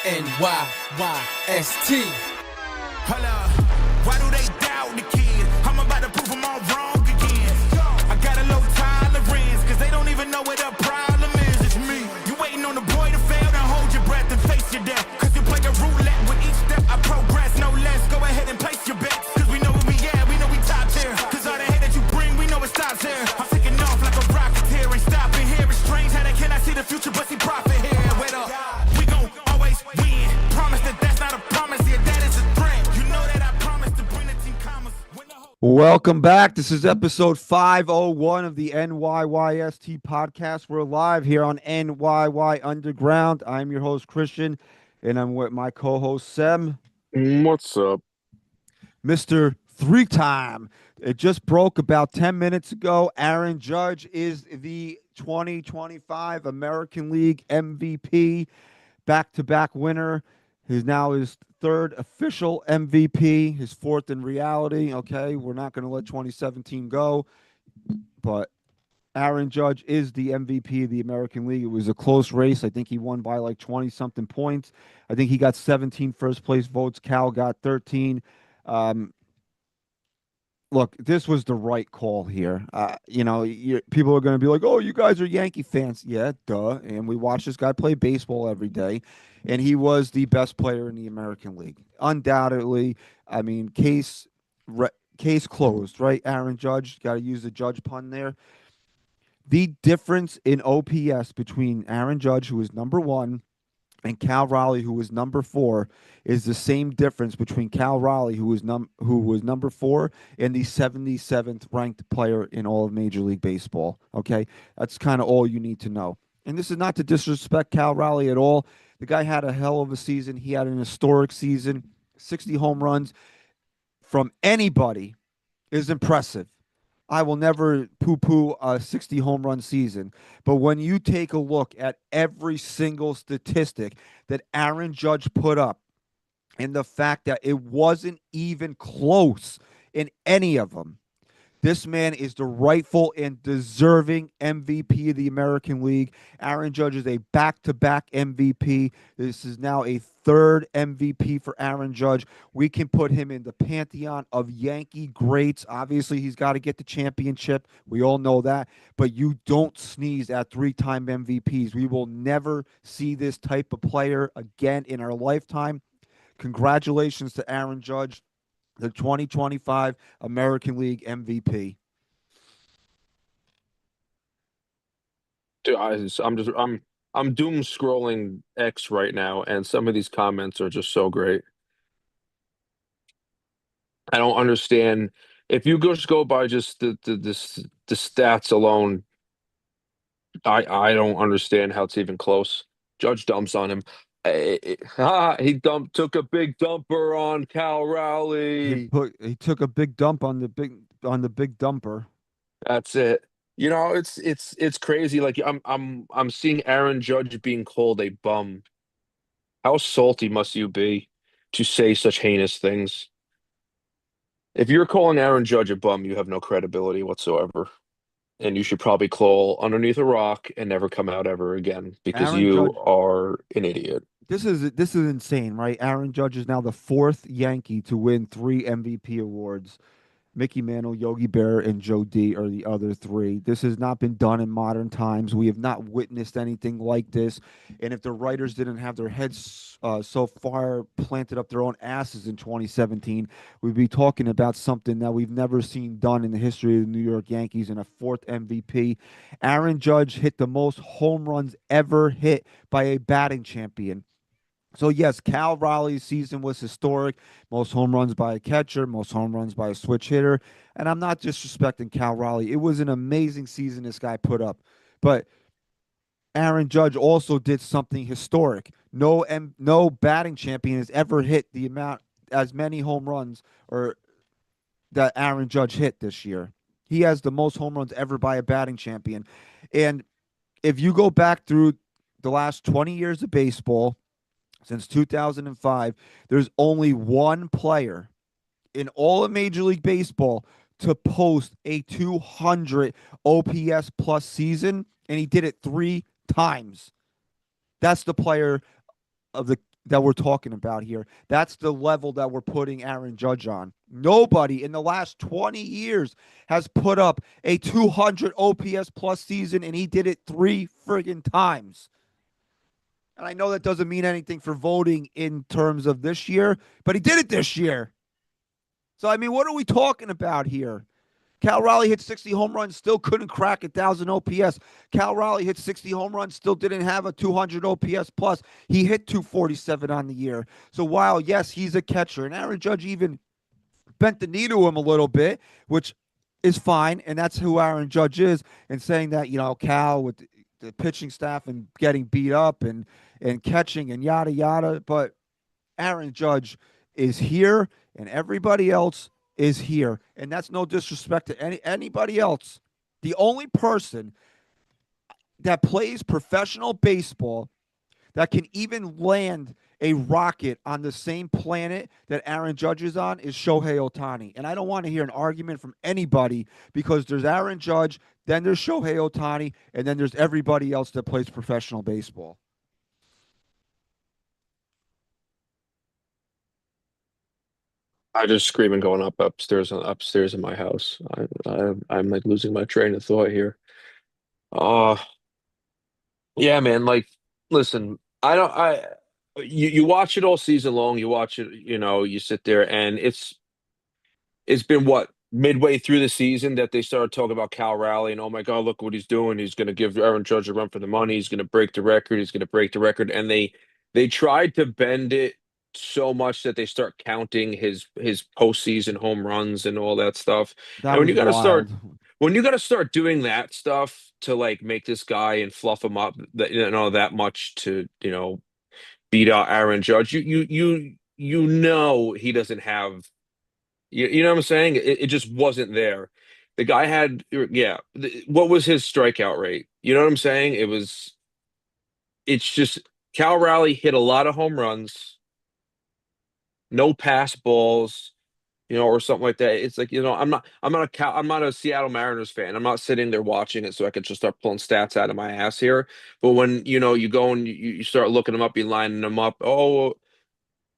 NYYST. Holla, why do they doubt the kid? I'm about to prove them all wrong again. I got a low tolerance, cause they don't even know what the problem is. It's me. You waiting on the boy to fail, then hold your breath and face your death. Cause you play a roulette with each step I progress, no less. Go ahead and place your bets, cause we know where we at, we know we top tier. Cause all the hate that you bring, we know it stops here. I'm taking off like a rocket here, ain't stopping here. It's strange how they cannot see the future, but see profit here. Wait up, we gon' always win. Promise that that's not a promise, yeah, that is a threat. You know that I promise to bring the team commas. Welcome back. This is episode 501 of the NYYST podcast. We're live here on NYY Underground. I'm your host, Christian, and I'm with my co-host, Sem. What's up? Mr. Three Time. It just broke about 10 minutes ago. Aaron Judge is the 2025 American League MVP, back-to-back winner. He's now his third official MVP, his fourth in reality. Okay, we're not going to let 2017 go, but Aaron Judge is the MVP of the American League. It was a close race. I think he won by like 20-something points. I think he got 17 first-place votes. Cal got 13. Look, this was the right call here. People are going to be like, oh, you guys are Yankee fans. Yeah, duh. And we watch this guy play baseball every day. And he was the best player in the American League. Undoubtedly. I mean, case closed, right? Aaron Judge, got to use the Judge pun there. The difference in OPS between Aaron Judge, who was number one, and Cal Raleigh, who was number 4, is the same difference between Cal Raleigh, who was number 4, and the 77th ranked player in all of Major League Baseball. Okay, that's kind of all you need to know. And this is not to disrespect Cal Raleigh at all. The guy had a hell of a season. He had an historic season. 60 home runs from anybody is impressive. I will never poo-poo a 60 home run season. But when you take a look at every single statistic that Aaron Judge put up and the fact that it wasn't even close in any of them, this man is the rightful and deserving MVP of the American League. Aaron Judge is a back-to-back MVP. This is now a third MVP for Aaron Judge. We can put him in the pantheon of Yankee greats. Obviously, he's got to get the championship. We all know that. But you don't sneeze at three-time MVPs. We will never see this type of player again in our lifetime. Congratulations to Aaron Judge, the 2025 American League MVP. Dude, I'm doom scrolling X right now, and some of these comments are just so great. I don't understand. If you just go by just the stats alone, I don't understand how it's even close. Judge dumps on him. He took a big dumper on Cal Raleigh. He took a big dump on the big dumper. That's it. You know, it's crazy. Like I'm seeing Aaron Judge being called a bum. How salty must you be to say such heinous things? If you're calling Aaron Judge a bum, you have no credibility whatsoever. And you should probably crawl underneath a rock and never come out ever again because Aaron you Judge- are an idiot. This is insane, right? Aaron Judge is now the 4th Yankee to win 3 MVP awards. Mickey Mantle, Yogi Berra, and Joe D are the other 3. This has not been done in modern times. We have not witnessed anything like this. And if the writers didn't have their heads so far planted up their own asses in 2017, we'd be talking about something that we've never seen done in the history of the New York Yankees in a 4th MVP. Aaron Judge hit the most home runs ever hit by a batting champion. So, yes, Cal Raleigh's season was historic. Most home runs by a catcher, most home runs by a switch hitter. And I'm not disrespecting Cal Raleigh. It was an amazing season this guy put up. But Aaron Judge also did something historic. No batting champion has ever hit as many home runs or that Aaron Judge hit this year. He has the most home runs ever by a batting champion. And if you go back through the last 20 years of baseball, since 2005, there's only one player in all of Major League Baseball to post a 200 OPS plus season, and he did it 3 times. That's the player of the that we're talking about here. That's the level that we're putting Aaron Judge on. Nobody in the last 20 years has put up a 200 OPS plus season, and he did it 3 friggin' times. And I know that doesn't mean anything for voting in terms of this year, but he did it this year. So, I mean, what are we talking about here? Cal Raleigh hit 60 home runs, still couldn't crack 1,000 OPS. Cal Raleigh hit 60 home runs, still didn't have a 200 OPS plus. He hit 247 on the year. So while, yes, he's a catcher, and Aaron Judge even bent the knee to him a little bit, which is fine, and that's who Aaron Judge is, and saying that, Cal with the pitching staff and getting beat up and catching and yada, yada. But Aaron Judge is here, and everybody else is here, and that's no disrespect to anybody else. The only person that plays professional baseball that can even land a rocket on the same planet that Aaron Judge is on is Shohei Ohtani. And I don't want to hear an argument from anybody because there's Aaron Judge, then there's Shohei Ohtani, and then there's everybody else that plays professional baseball. I just screaming going up upstairs in my house. I'm like losing my train of thought here. Uh yeah, man. Like, listen, I don't. You watch it all season long. You watch it. You sit there, and it's been what midway through the season that they started talking about Cal Raleigh and oh my God, look what he's doing. He's going to give Aaron Judge a run for the money. He's going to break the record. He's going to break the record. And they tried to bend it so much that they start counting his postseason home runs and all that stuff. That And was wild. when you got to start doing that stuff to like make this guy and fluff him up that much to beat out Aaron Judge, he doesn't have you know what I'm saying? It just wasn't there. The guy had, yeah. What was his strikeout rate? You know what I'm saying? It's just Cal Raleigh hit a lot of home runs, no pass balls, or something like that. It's like, I'm not a Seattle Mariners fan. I'm not sitting there watching it so I could just start pulling stats out of my ass here. But when, you go and you start looking them up, you lining them up. Oh,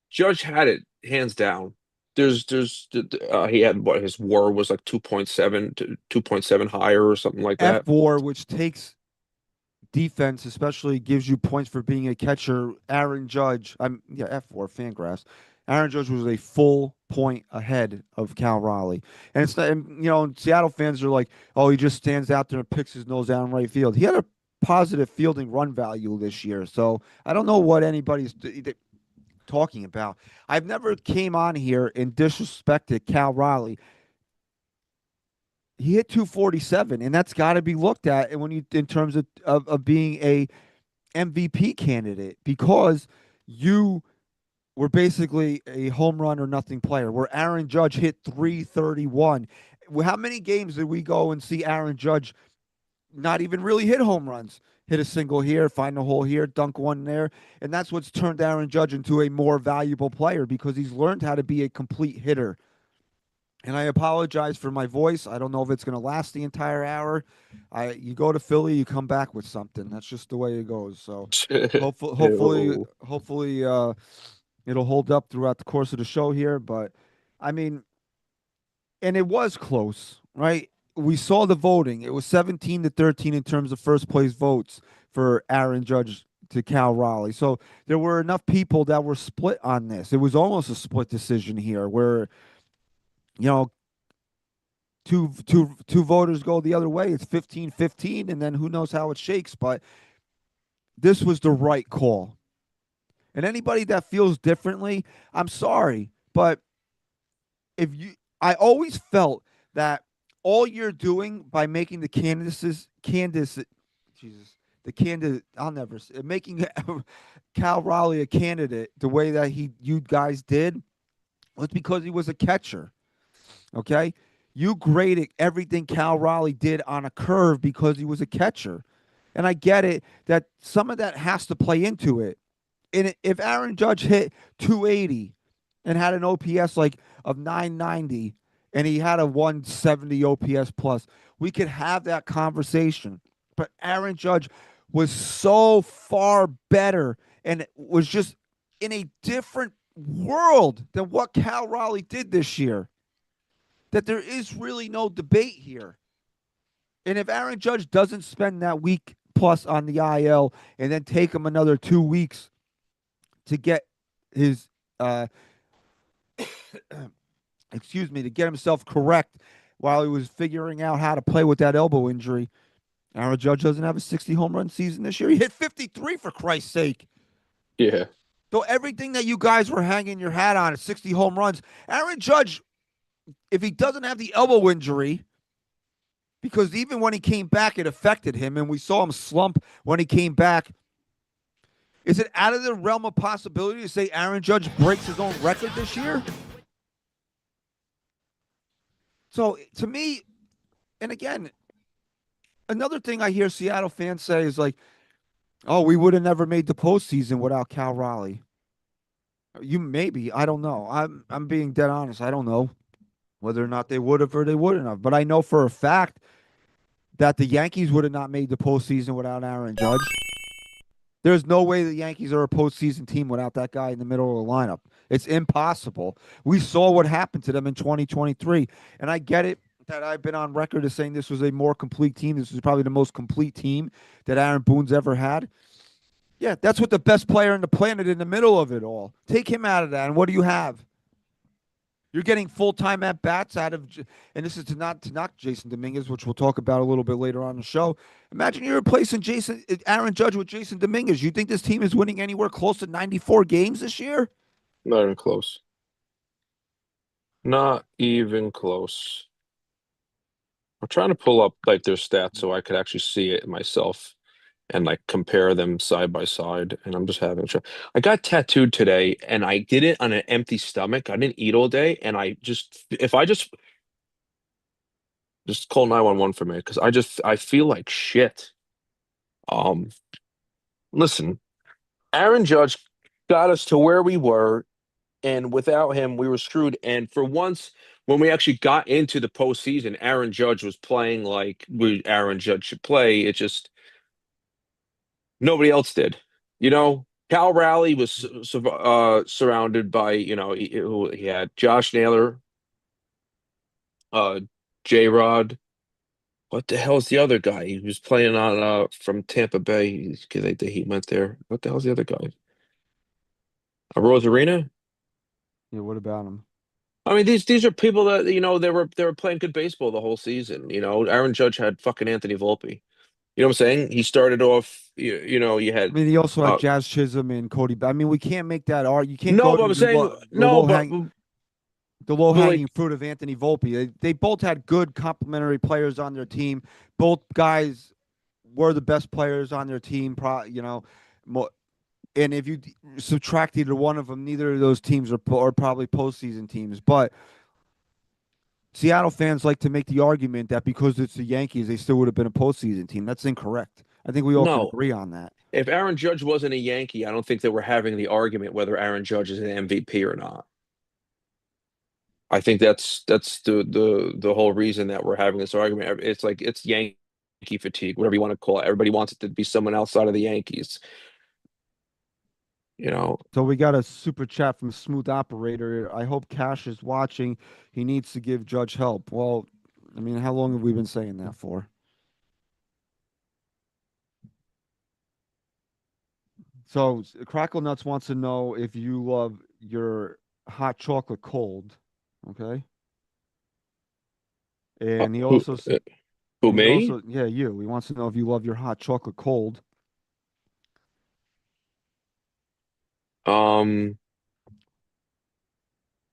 Judge had it hands down. He had what his WAR was like 2.7 to 2.7 higher or something like that. F4, which takes defense, especially gives you points for being a catcher. Aaron Judge, F4 Fangraphs. Aaron Judge was a full point ahead of Cal Raleigh, and it's not, and Seattle fans are like, oh, he just stands out there and picks his nose out in right field. He had a positive fielding run value this year, so I don't know what anybody's talking about. I've never came on here and disrespected Cal Raleigh. He hit 247, and that's got to be looked at. And when you, in terms of being a MVP candidate, because you were basically a home run or nothing player, where Aaron Judge hit 331. How many games did we go and see Aaron Judge not even really hit home runs? Hit a single here, find a hole here, dunk one there. And that's what's turned Aaron Judge into a more valuable player because he's learned how to be a complete hitter. And I apologize for my voice. I don't know if it's going to last the entire hour. You go to Philly, you come back with something. That's just the way it goes. So Ew. hopefully, it'll hold up throughout the course of the show here. But I mean, and it was close, right? We saw the voting. It was 17-13 in terms of first place votes for Aaron Judge to Cal Raleigh. So there were enough people that were split on this. It was almost a split decision here where, two voters go the other way. It's 15-15, and then who knows how it shakes. But this was the right call. And anybody that feels differently, I'm sorry. But I always felt that all you're doing by making the I'll never say, making Cal Raleigh a candidate the way that you guys did was because he was a catcher. Okay, you graded everything Cal Raleigh did on a curve because he was a catcher, and I get it that some of that has to play into it. And if Aaron Judge hit 280 and had an OPS like of 990 and he had a 170 OPS plus, we could have that conversation. But Aaron Judge was so far better and was just in a different world than what Cal Raleigh did this year. That there is really no debate here. And if Aaron Judge doesn't spend that week plus on the IL and then take him another 2 weeks to get his uh excuse me, to get himself correct while he was figuring out how to play with that elbow injury, Aaron Judge doesn't have a 60 home run season this year. He hit 53 for Christ's sake. Yeah. So everything that you guys were hanging your hat on at 60 home runs, Aaron Judge, if he doesn't have the elbow injury, because even when he came back, it affected him, and we saw him slump when he came back. Is it out of the realm of possibility to say Aaron Judge breaks his own record this year? So to me, and again, another thing I hear Seattle fans say is like, "Oh, we would have never made the postseason without Cal Raleigh." You maybe, I don't know. I'm being dead honest. I don't know whether or not they would have or they wouldn't have. But I know for a fact that the Yankees would have not made the postseason without Aaron Judge. There's no way the Yankees are a postseason team without that guy in the middle of the lineup. It's impossible. We saw what happened to them in 2023. And I get it that I've been on record as saying this was a more complete team. This was probably the most complete team that Aaron Boone's ever had. Yeah, that's what the best player on the planet in the middle of it all. Take him out of that, and what do you have? You're getting full-time at bats out of, and this is to knock Jason Dominguez, which we'll talk about a little bit later on the show. Imagine you're replacing Aaron Judge with Jason Dominguez. You think this team is winning anywhere close to 94 games this year? Not even close. Not even close. I'm trying to pull up like their stats so I could actually see it myself and like compare them side by side. And I'm just having trouble. I got tattooed today and I did it on an empty stomach. I didn't eat all day, and I just if I just call 911 for me because I feel like shit. Um, Listen, Aaron Judge got us to where we were, and without him, we were screwed. And for once, when we actually got into the postseason, Aaron Judge was playing like Aaron Judge should play. It just nobody else did. Cal Raleigh was surrounded by he had Josh Naylor, uh, J Rod. What the hell's the other guy? He was playing on from Tampa Bay. He went there. What the hell's the other guy? Rosarina? Yeah, what about him? I mean, these are people that they were playing good baseball the whole season. Aaron Judge had fucking Anthony Volpe. You know what I'm saying? He started off. You I had mean, he also had uh, Jazz Chisholm and Cody. I mean, we can't make that art. You can't no, go but to I'm saying the no, low but hang the low like hanging fruit of Anthony Volpe. They both had good complementary players on their team. Both guys were the best players on their team. And if you subtract either one of them, neither of those teams are probably postseason teams. But Seattle fans like to make the argument that because it's the Yankees, they still would have been a postseason team. That's incorrect. I think we all can no. agree on that. If Aaron Judge wasn't a Yankee, I don't think that we're having the argument whether Aaron Judge is an MVP or not. I think that's the whole reason that we're having this argument. It's like it's Yankee fatigue, whatever you want to call it. Everybody wants it to be someone outside of the Yankees. You know, So we got a super chat from Smooth Operator. I hope Cash is watching. He needs to give Judge help. Well, I mean, how long have we been saying that for? So Crackle Nuts wants to know if you love your hot chocolate cold. Okay. And he who also who and he me? also yeah, you. He wants to know if you love your hot chocolate cold. Um,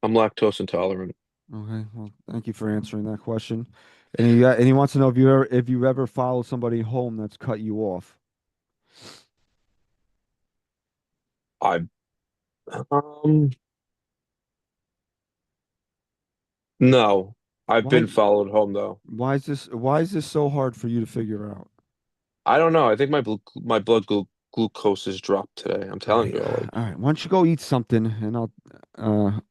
I'm lactose intolerant. Okay. Well, thank you for answering that question. And he wants to know if you ever followed somebody home that's cut you off. I um no, I've been Why followed home though. why is this so hard for you to figure out? I don't know. I think my blood glucose has dropped today. I'm All telling right. you, like All right. Why don't you go eat something and I'll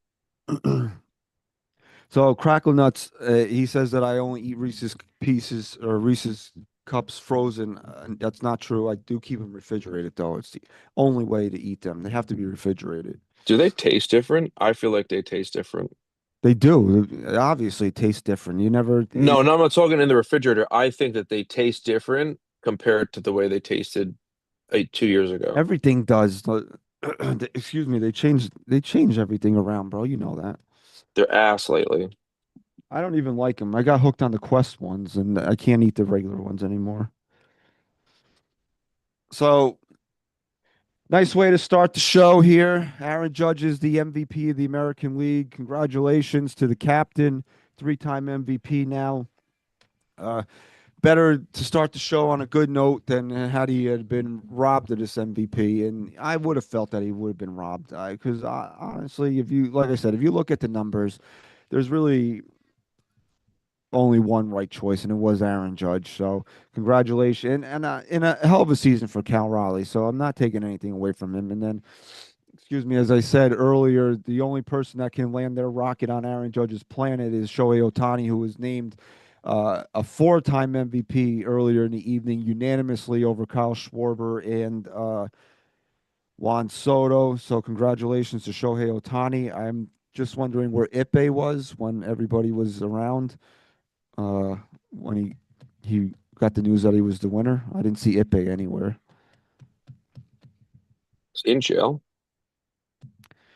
so Crackle Nuts, he says that I only eat Reese's Pieces or Reese's cups frozen. That's not true. I do keep them refrigerated though. It's the only way to eat them. They have to be refrigerated. Do they taste different? I feel like they taste different. They do. Obviously, it tastes different. You never. No, no, I'm not talking in the refrigerator. I think that they taste different compared to the way they tasted 2 years ago. Everything does. Excuse me. They change everything around, bro. You know that. They're ass lately. I don't even like them. I got hooked on the Quest ones, and I can't eat the regular ones anymore. So nice way to start the show here. Aaron Judge is the MVP of the American League. Congratulations to the captain, three-time MVP now. Uh, Better to start the show on a good note than had he had been robbed of this MVP. And I would have felt that he would have been robbed. Because honestly, if you, like I said, if you look at the numbers, there's really only one right choice, and it was Aaron Judge. So congratulations, and in a hell of a season for Cal Raleigh. So I'm not taking anything away from him. And then, excuse me, as I said earlier, the only person that can land their rocket on Aaron Judge's planet is Shohei Ohtani, who was named a four-time MVP earlier in the evening, unanimously over Kyle Schwarber and Juan Soto. So congratulations to Shohei Ohtani. I'm just wondering where Ippei was when everybody was around uh, when he got the news that he was the winner. I didn't see Ippei anywhere. It's in jail.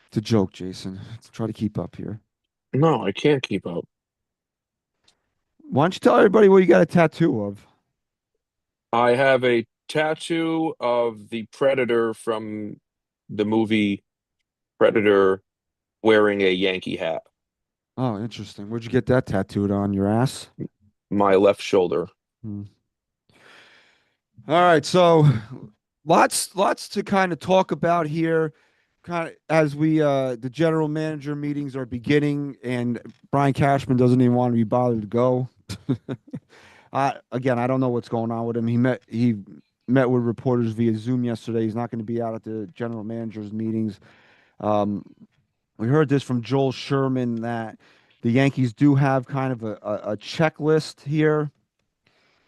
It's a joke, Jason. Let's try to keep up here. No, I can't keep up. Why don't you tell everybody what you got a tattoo of? I have a tattoo of the Predator from the movie Predator wearing a Yankee hat. Oh, interesting. Where'd you get that tattooed on your ass? My left shoulder. Hmm. All right, so lots to kind of talk about here. Kind of as we the general manager meetings are beginning, and Brian Cashman doesn't even want to be bothered to go. Again, I don't know what's going on with him. He met with reporters via Zoom yesterday. He's not going to be out at the general managers meetings. Um, we heard this from Joel Sherman that the Yankees do have kind of a checklist here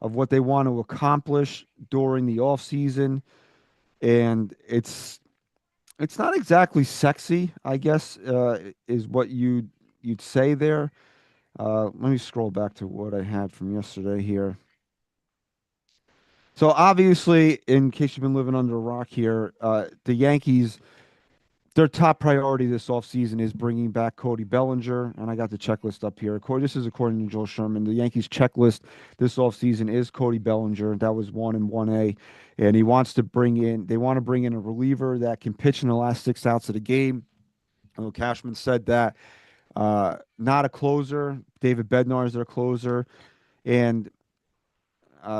of what they want to accomplish during the offseason. And it's not exactly sexy, I guess, is what you'd say there. Let me scroll back to what I had from yesterday here. So obviously, in case you've been living under a rock here, the Yankees, their top priority this offseason is bringing back Cody Bellinger, and I got the checklist up here. This is according to Joel Sherman. The Yankees checklist this offseason is Cody Bellinger. That was 1 and 1A, and they want to bring in a reliever that can pitch in the last 6 outs of the game. Cashman said that not a closer. David Bednar is their closer, and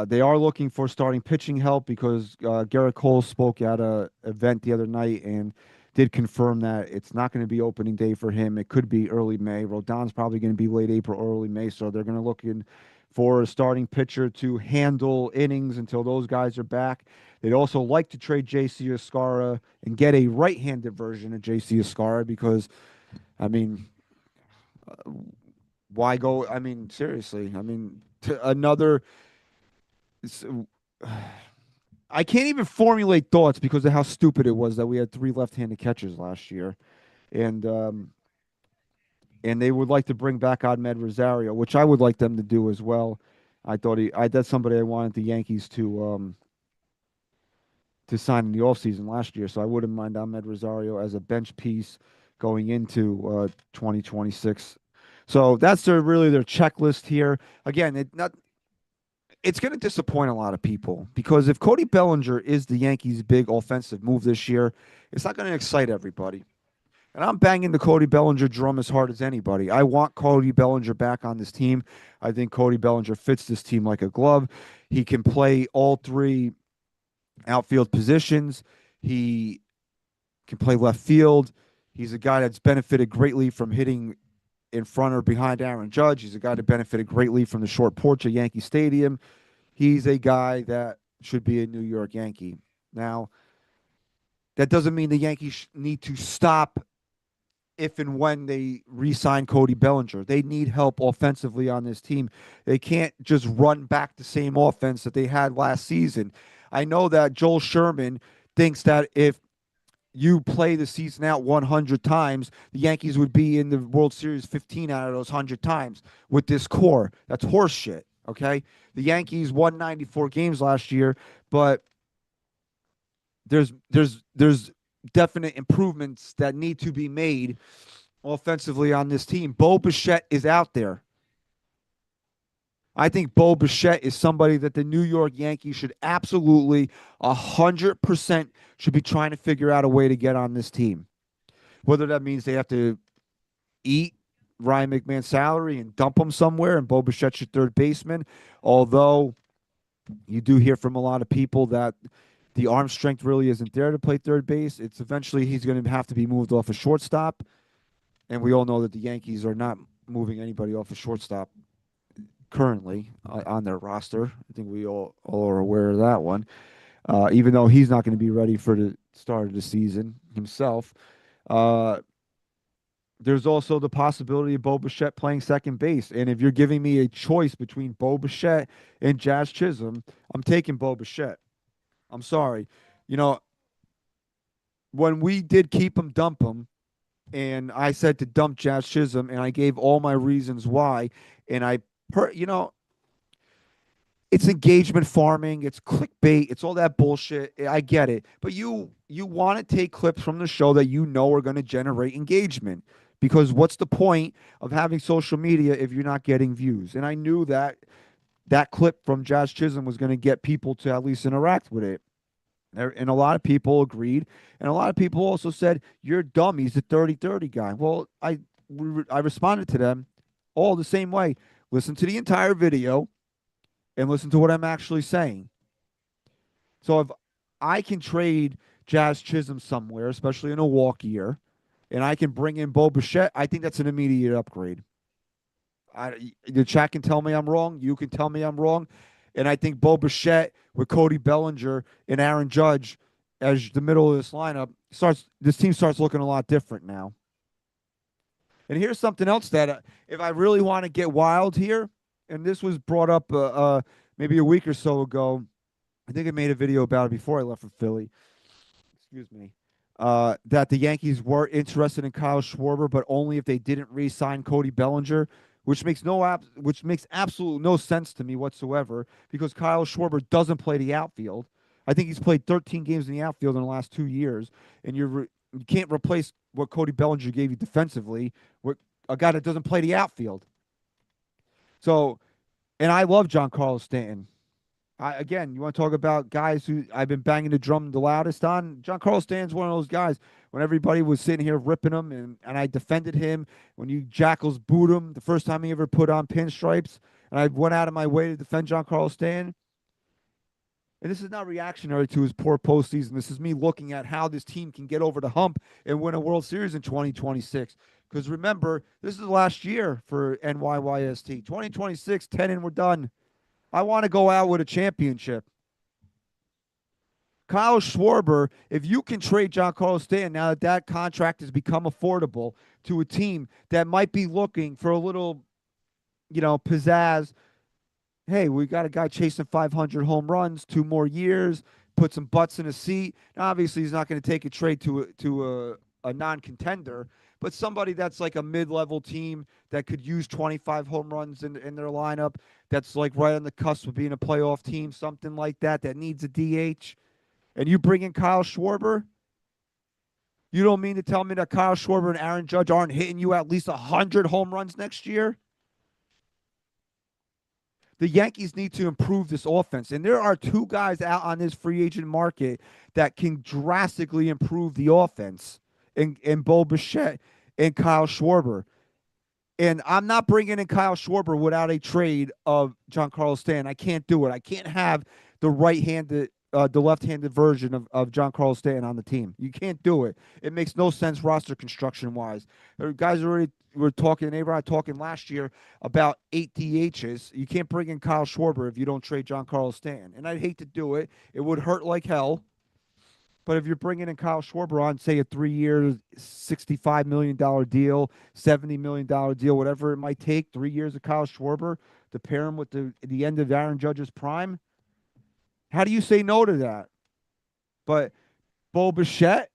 they are looking for starting pitching help because Garrett Cole spoke at a event the other night and did confirm that it's not going to be opening day for him. It could be early May. Rodon's probably going to be late April, early May, so they're going to look in for a starting pitcher to handle innings until those guys are back. They'd also like to trade J.C. Escarra and get a right-handed version of J.C. Escarra because, I mean, why go? I mean, seriously. I mean, another. I can't even formulate thoughts because of how stupid it was that we had three left-handed catchers last year, and they would like to bring back Ahmed Rosario, which I would like them to do as well. That's somebody I wanted the Yankees to sign in the offseason last year, so I wouldn't mind Ahmed Rosario as a bench piece going into 2026. So that's really their checklist here. Again, it's going to disappoint a lot of people because if Cody Bellinger is the Yankees' big offensive move this year, it's not going to excite everybody. And I'm banging the Cody Bellinger drum as hard as anybody. I want Cody Bellinger back on this team. I think Cody Bellinger fits this team like a glove. He can play all three outfield positions. He can play left field. He's a guy that's benefited greatly from hitting in front or behind Aaron Judge. He's a guy that benefited greatly from the short porch at Yankee Stadium. He's a guy that should be a New York Yankee. Now, that doesn't mean the Yankees need to stop if and when they re-sign Cody Bellinger. They need help offensively on this team. They can't just run back the same offense that they had last season. I know that Joel Sherman thinks that if you play the season out 100 times, the Yankees would be in the World Series 15 out of those 100 times with this core. That's horseshit, okay? The Yankees won 94 games last year, but there's definite improvements that need to be made offensively on this team. Bo Bichette is out there. I think Bo Bichette is somebody that the New York Yankees should absolutely 100% should be trying to figure out a way to get on this team. Whether that means they have to eat Ryan McMahon's salary and dump him somewhere and Bo Bichette's your third baseman. Although you do hear from a lot of people that the arm strength really isn't there to play third base. It's eventually he's going to have to be moved off a shortstop. And we all know that the Yankees are not moving anybody off a shortstop currently on their roster. I think we all are aware of that one. Even though he's not going to be ready for the start of the season himself. There's also the possibility of Bo Bichette playing second base. And if you're giving me a choice between Bo Bichette and Jazz Chisholm, I'm taking Bo Bichette. I'm sorry. You know, when we did keep him, dump him, and I said to dump Jazz Chisholm, and I gave all my reasons why, and it's engagement farming, it's clickbait, it's all that bullshit. I get it, but you want to take clips from the show that you know are going to generate engagement, because what's the point of having social media if you're not getting views? And I knew that that clip from Jazz Chisholm was going to get people to at least interact with it. And a lot of people agreed. And a lot of people also said, you're dumb. He's a 30-30 guy. Well, I responded to them all the same way. Listen to the entire video and listen to what I'm actually saying. So if I can trade Jazz Chisholm somewhere, especially in a walk year, and I can bring in Bo Bichette, I think that's an immediate upgrade. The chat can tell me I'm wrong. You can tell me I'm wrong. And I think Bo Bichette with Cody Bellinger and Aaron Judge as the middle of this lineup this team starts looking a lot different now. And here's something else that if I really want to get wild here, and this was brought up maybe a week or so ago. I think I made a video about it before I left for Philly. Excuse me. That the Yankees were interested in Kyle Schwarber, but only if they didn't re-sign Cody Bellinger, which makes absolutely no sense to me whatsoever, because Kyle Schwarber doesn't play the outfield. I think he's played 13 games in the outfield in the last 2 years, and you can't replace what Cody Bellinger gave you defensively with a guy that doesn't play the outfield. So, and I love John Carlos Stanton. Again, you want to talk about guys who I've been banging the drum the loudest on? John Carlos Stanton's one of those guys. When everybody was sitting here ripping him, and I defended him, when you jackals booed him the first time he ever put on pinstripes, and I went out of my way to defend John Carlos Stanton. And this is not reactionary to his poor postseason. This is me looking at how this team can get over the hump and win a World Series in 2026. Because remember, this is the last year for NYYST. 2026, 10 and we're done. I want to go out with a championship. Kyle Schwarber, if you can trade John Carlos Stanton now that that contract has become affordable to a team that might be looking for a little, pizzazz. Hey, we got a guy chasing 500 home runs, 2 more years, put some butts in a seat. Now, obviously, he's not going to take a trade to a non-contender, but somebody that's like a mid-level team that could use 25 home runs in their lineup, that's like right on the cusp of being a playoff team, something like that needs a DH, and you bring in Kyle Schwarber, you don't mean to tell me that Kyle Schwarber and Aaron Judge aren't hitting you at least 100 home runs next year? The Yankees need to improve this offense. And there are 2 guys out on this free agent market that can drastically improve the offense in Bo Bichette and Kyle Schwarber. And I'm not bringing in Kyle Schwarber without a trade of John Carlos Stanton. I can't do it. I can't have the the left-handed version of John Carlos Stanton on the team. You can't do it. It makes no sense roster construction-wise. Guys already were talking, they were talking last year about 8 DHs. You can't bring in Kyle Schwarber if you don't trade John Carlos Stanton. And I'd hate to do it. It would hurt like hell. But if you're bringing in Kyle Schwarber on, say a 3 year, $65 million deal, $70 million deal, whatever it might take, 3 years of Kyle Schwarber to pair him with the end of Aaron Judge's prime, how do you say no to that? But Bo Bichette,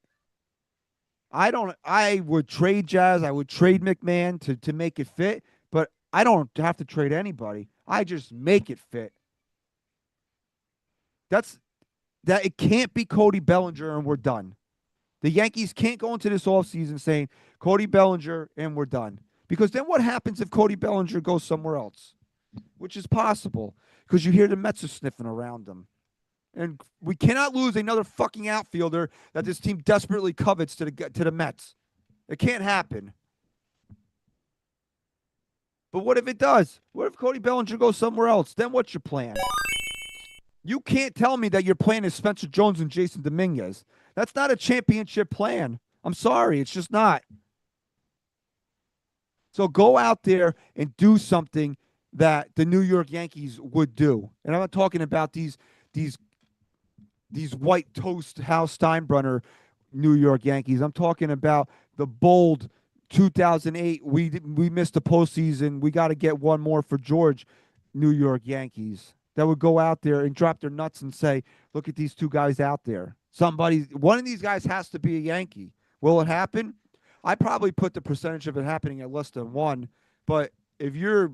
I don't. I would trade Jazz. I would trade McMahon to make it fit. But I don't have to trade anybody. I just make it fit. That's that. It can't be Cody Bellinger and we're done. The Yankees can't go into this offseason saying Cody Bellinger and we're done. Because then what happens if Cody Bellinger goes somewhere else? Which is possible because you hear the Mets are sniffing around him. And we cannot lose another fucking outfielder that this team desperately covets to the Mets. It can't happen. But what if it does? What if Cody Bellinger goes somewhere else? Then what's your plan? You can't tell me that your plan is Spencer Jones and Jason Dominguez. That's not a championship plan. I'm sorry, it's just not. So go out there and do something that the New York Yankees would do. And I'm not talking about these white toast Hal Steinbrenner New York Yankees. I'm talking about the bold 2008. We missed the postseason. We got to get one more for George. New York Yankees that would go out there and drop their nuts and say, "Look at these two guys out there. One of these guys has to be a Yankee." Will it happen? I probably put the percentage of it happening at less than one. But if you're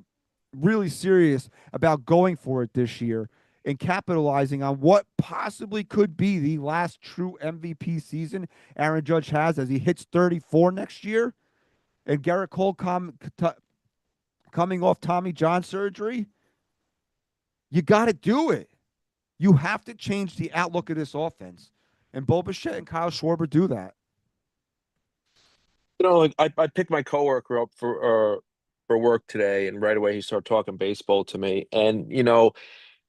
really serious about going for it this year and capitalizing on what possibly could be the last true MVP season Aaron Judge has as he hits 34 next year, and Garrett Cole coming off Tommy John surgery, you got to do it. You have to change the outlook of this offense. And Bo Bichette and Kyle Schwarber do that. Like I picked my coworker up for work today, and right away he started talking baseball to me. And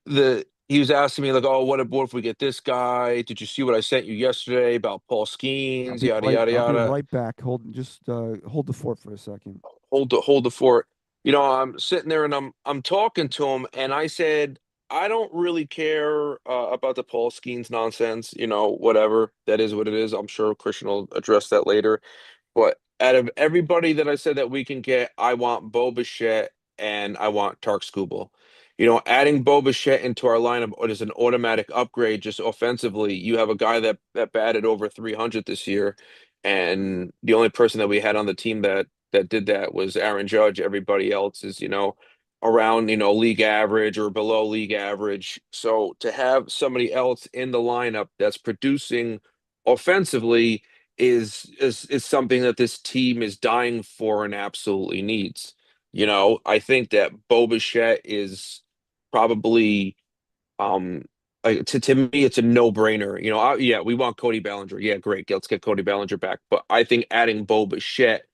the he was asking me like, "Oh, what if we get this guy? Did you see what I sent you yesterday about Paul Skeens? Yada yada I'll be yada." right back. Hold the fort for a second. Hold the fort. I'm sitting there and I'm talking to him, and I said, I don't really care about the Paul Skeens nonsense. Whatever that is, what it is. I'm sure Christian will address that later. But out of everybody that I said that we can get, I want Bo Bichette and I want Tark Skubal. Adding Bo Bichette into our lineup is an automatic upgrade just offensively. You have a guy that batted over 300 this year, and the only person that we had on the team that did that was Aaron Judge. Everybody else is, around, league average or below league average. So to have somebody else in the lineup that's producing offensively is something that this team is dying for and absolutely needs. I think that Bo Bichette is probably like to me it's a no-brainer. Yeah, we want Cody Bellinger. Yeah, great. Let's get Cody Bellinger back. But I think adding Bo Bichette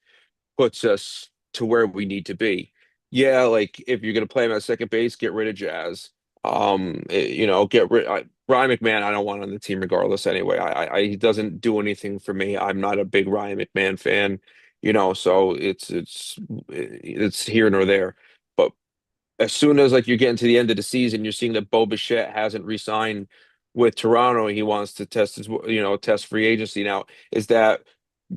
puts us to where we need to be. Yeah, like if you're gonna play him at second base, get rid of Jazz. Get rid. Ryan McMahon. I don't want on the team regardless. Anyway, he doesn't do anything for me. I'm not a big Ryan McMahon fan. So it's here nor there. But as soon as like you're getting to the end of the season, you're seeing that Bo Bichette hasn't re-signed with Toronto. He wants to test free agency now. Is that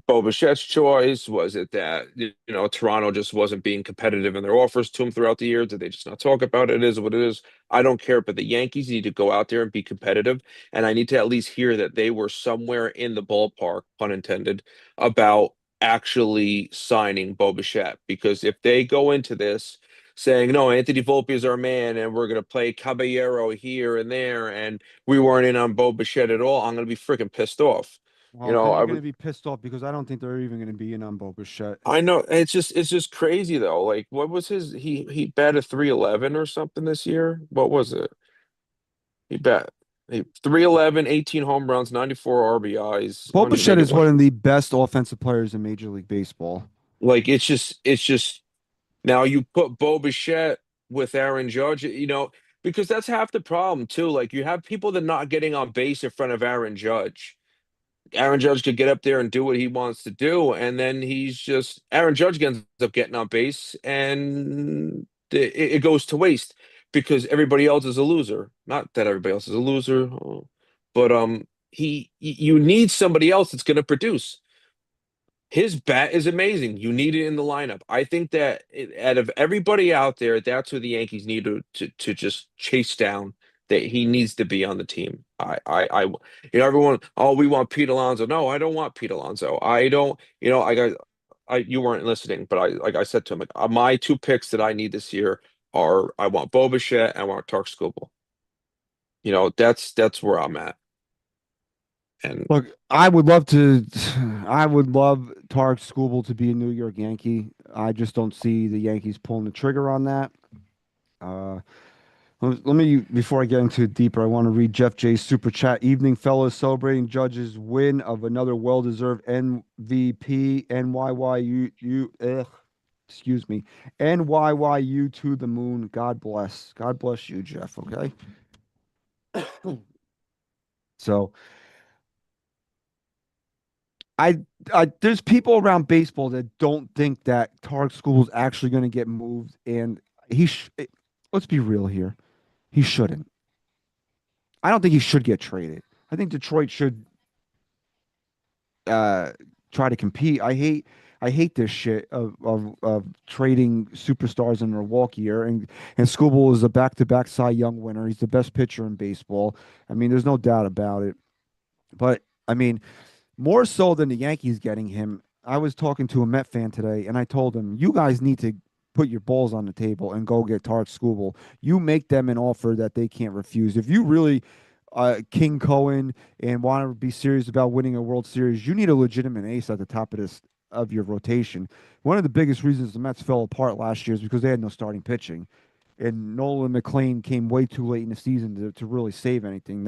Bo Bichette's choice? Was it that Toronto just wasn't being competitive in their offers to him throughout the year? Did they just not talk about it? It is what it is. I don't care, but the Yankees need to go out there and be competitive, and I need to at least hear that they were somewhere in the ballpark, pun intended, about actually signing Bo Bichette. Because if they go into this saying no, Anthony Volpe is our man, and we're going to play Caballero here and there, and we weren't in on Bo Bichette at all, I'm going to be freaking pissed off. Well, then I you're going to would. be pissed off because I don't think they're even going to be in on Bo Bichette. I know it's just crazy though. Like, what was his? He batted 311 or something this year. What was it? He bat he 311, 18 home runs, 94 RBIs, Bo Bichette is 181. one of the best offensive players in Major League Baseball. Like, it's just now you put Bo Bichette with Aaron Judge, because that's half the problem too. Like, you have people that are not getting on base in front of Aaron Judge. Aaron Judge could get up there and do what he wants to do, and then Aaron Judge ends up getting on base, and it goes to waste because everybody else is a loser. Not that everybody else is a loser, but you need somebody else that's going to produce. His bat is amazing. You need it in the lineup. I think that out of everybody out there, that's who the Yankees need to just chase down. That he needs to be on the team. Everyone. Oh, we want Pete Alonso. No, I don't want Pete Alonso. I don't. You weren't listening, but like I said to him, like, my two picks that I need this year are I want Bo Bichette and I want Tark Skubal. That's where I'm at. And Look, I would love to. I would love Tarek Skubal to be a New York Yankee. I just don't see the Yankees pulling the trigger on that. Uh, let me, before I get into it deeper, I want to read Jeff J's super chat. Evening, fellas, celebrating Judge's win of another well-deserved MVP. Excuse me, NYYU to the moon. God bless. God bless you, Jeff. Okay. So. I, there's people around baseball that don't think that Tarek School is actually going to get moved, and let's be real here, he shouldn't. I don't think he should get traded. I think Detroit should uh, try to compete. I hate this shit of trading superstars in their walk year, and Skubal is a back-to-back Cy Young winner. He's the best pitcher in baseball. I mean, there's no doubt about it. But I mean, more so than the Yankees getting him, I was talking to a Met fan today, and I told him, "You guys need to put your balls on the table and go get Tarek Skubal. You make them an offer that they can't refuse. If you really King Cohen and want to be serious about winning a World Series, you need a legitimate ace at the top of this of your rotation. One of the biggest reasons the Mets fell apart last year is because they had no starting pitching." And Nolan McLean came way too late in the season to really save anything.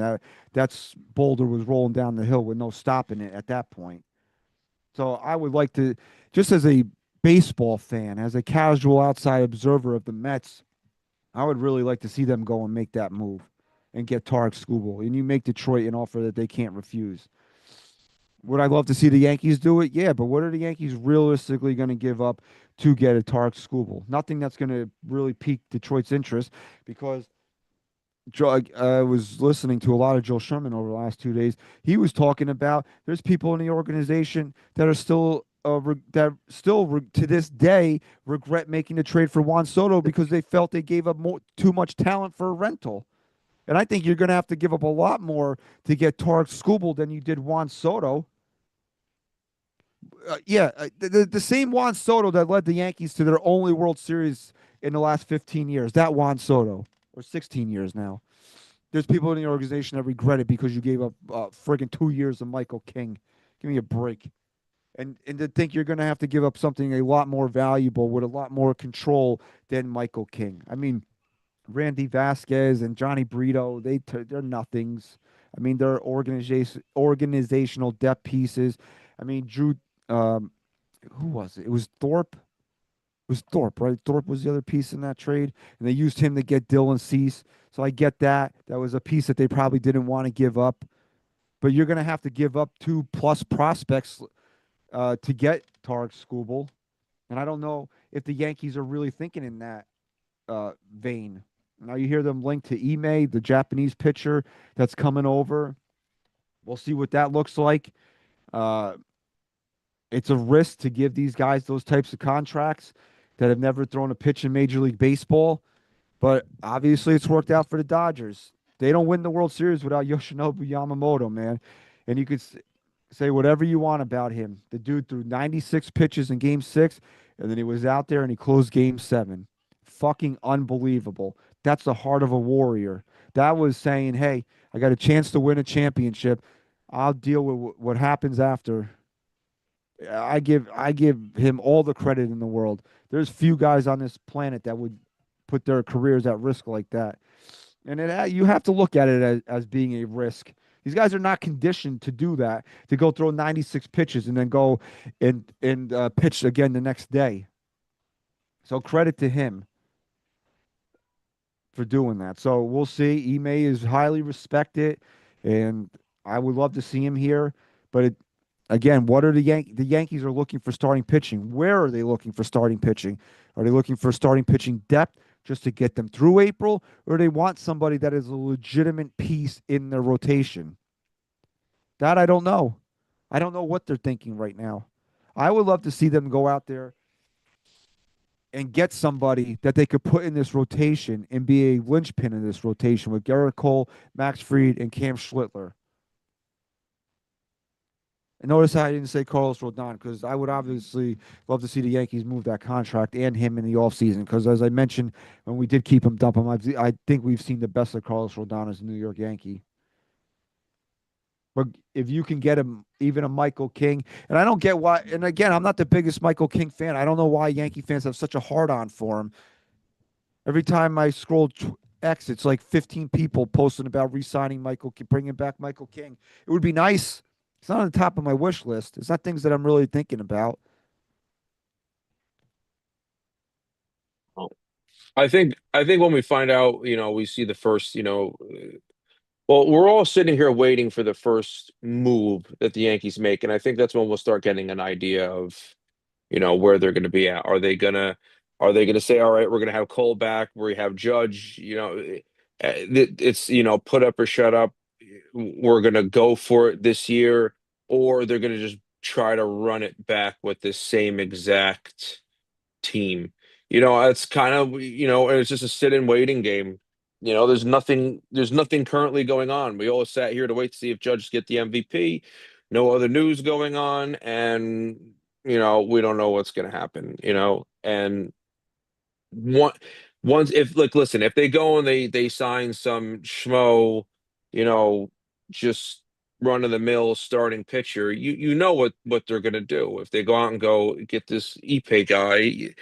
That's Boulder was rolling down the hill with no stopping it at that point. So I would like to, just as a baseball fan, as a casual outside observer of the Mets, I would really like to see them go and make that move and get Tarek Skubal. And you make Detroit an offer that they can't refuse. Would I love to see the Yankees do it? Yeah, but what are the Yankees realistically going to give up to get a Tarek Skubal? Nothing that's going to really pique Detroit's interest because I was listening to a lot of Joe Sherman over the last 2 days. He was talking about there's people in the organization that are still to this day regret making the trade for Juan Soto because they felt they gave up too much talent for a rental. And I think you're going to have to give up a lot more to get Tarek Skubal than you did Juan Soto. The same Juan Soto that led the Yankees to their only World Series in the last 15 years. That Juan Soto, or 16 years now. There's people in the organization that regret it because you gave up friggin' 2 years of Michael King. Give me a break. And to think you're going to have to give up something a lot more valuable with a lot more control than Michael King. I mean, Randy Vasquez and Johnny Brito, they're nothings. I mean, they're organizational depth pieces. I mean, Drew, who was it? It was Thorpe. It was Thorpe, right? Thorpe was the other piece in that trade, and they used him to get Dylan Cease. So I get that. That was a piece that they probably didn't want to give up. But you're going to have to give up 2+ prospects to get Tarek Skubal. And I don't know if the Yankees are really thinking in that vein. Now you hear them linked to Ime, the Japanese pitcher that's coming over. We'll see what that looks like. It's a risk to give these guys those types of contracts that have never thrown a pitch in Major League Baseball. But obviously it's worked out for the Dodgers. They don't win the World Series without Yoshinobu Yamamoto, man. And you could say whatever you want about him. The dude threw 96 pitches in Game 6, and then he was out there and he closed Game 7. Fucking unbelievable. That's the heart of a warrior. That was saying, hey, I got a chance to win a championship. I'll deal with what happens after. I give him all the credit in the world. There's few guys on this planet that would put their careers at risk like that. And you have to look at it as being a risk. These guys are not conditioned to do that, to go throw 96 pitches and then go and pitch again the next day. So credit to him for doing that. So we'll see. Ime is highly respected, and I would love to see him here. But again, what are the Yankees are looking for starting pitching? Where are they looking for starting pitching? Are they looking for starting pitching depth just to get them through April, or they want somebody that is a legitimate piece in their rotation? That I don't know. I don't know what they're thinking right now. I would love to see them go out there and get somebody that they could put in this rotation and be a linchpin in this rotation with Garrett Cole, Max Fried, and Cam Schlittler. And notice how I didn't say Carlos Rodon because I would obviously love to see the Yankees move that contract and him in the offseason because, as I mentioned, when we did keep him, dump him, I think we've seen the best of Carlos Rodon as a New York Yankee. But if you can get him, even a Michael King, and I don't get why, and again, I'm not the biggest Michael King fan. I don't know why Yankee fans have such a hard on for him. Every time I scroll X, it's like 15 people posting about re-signing Michael, bringing back Michael King. It would be nice. It's not on the top of my wish list. It's not things that I'm really thinking about. I think when we find out, we see the first, well, we're all sitting here waiting for the first move that the Yankees make, and I think that's when we'll start getting an idea of, where they're going to be at. Are they gonna say, all right, we're gonna have Cole back, we have Judge, it's put up or shut up. We're gonna go for it this year, or they're gonna just try to run it back with the same exact team. It's kind of, it's just a sit and waiting game. There's nothing currently going on. We all sat here to wait to see if Judge get the MVP. No other news going on, and we don't know what's going to happen. And one once if like listen, if they go and they sign some schmo, you know, just run of the mill starting pitcher, you know what they're going to do. If they go out and go get this Ipe guy,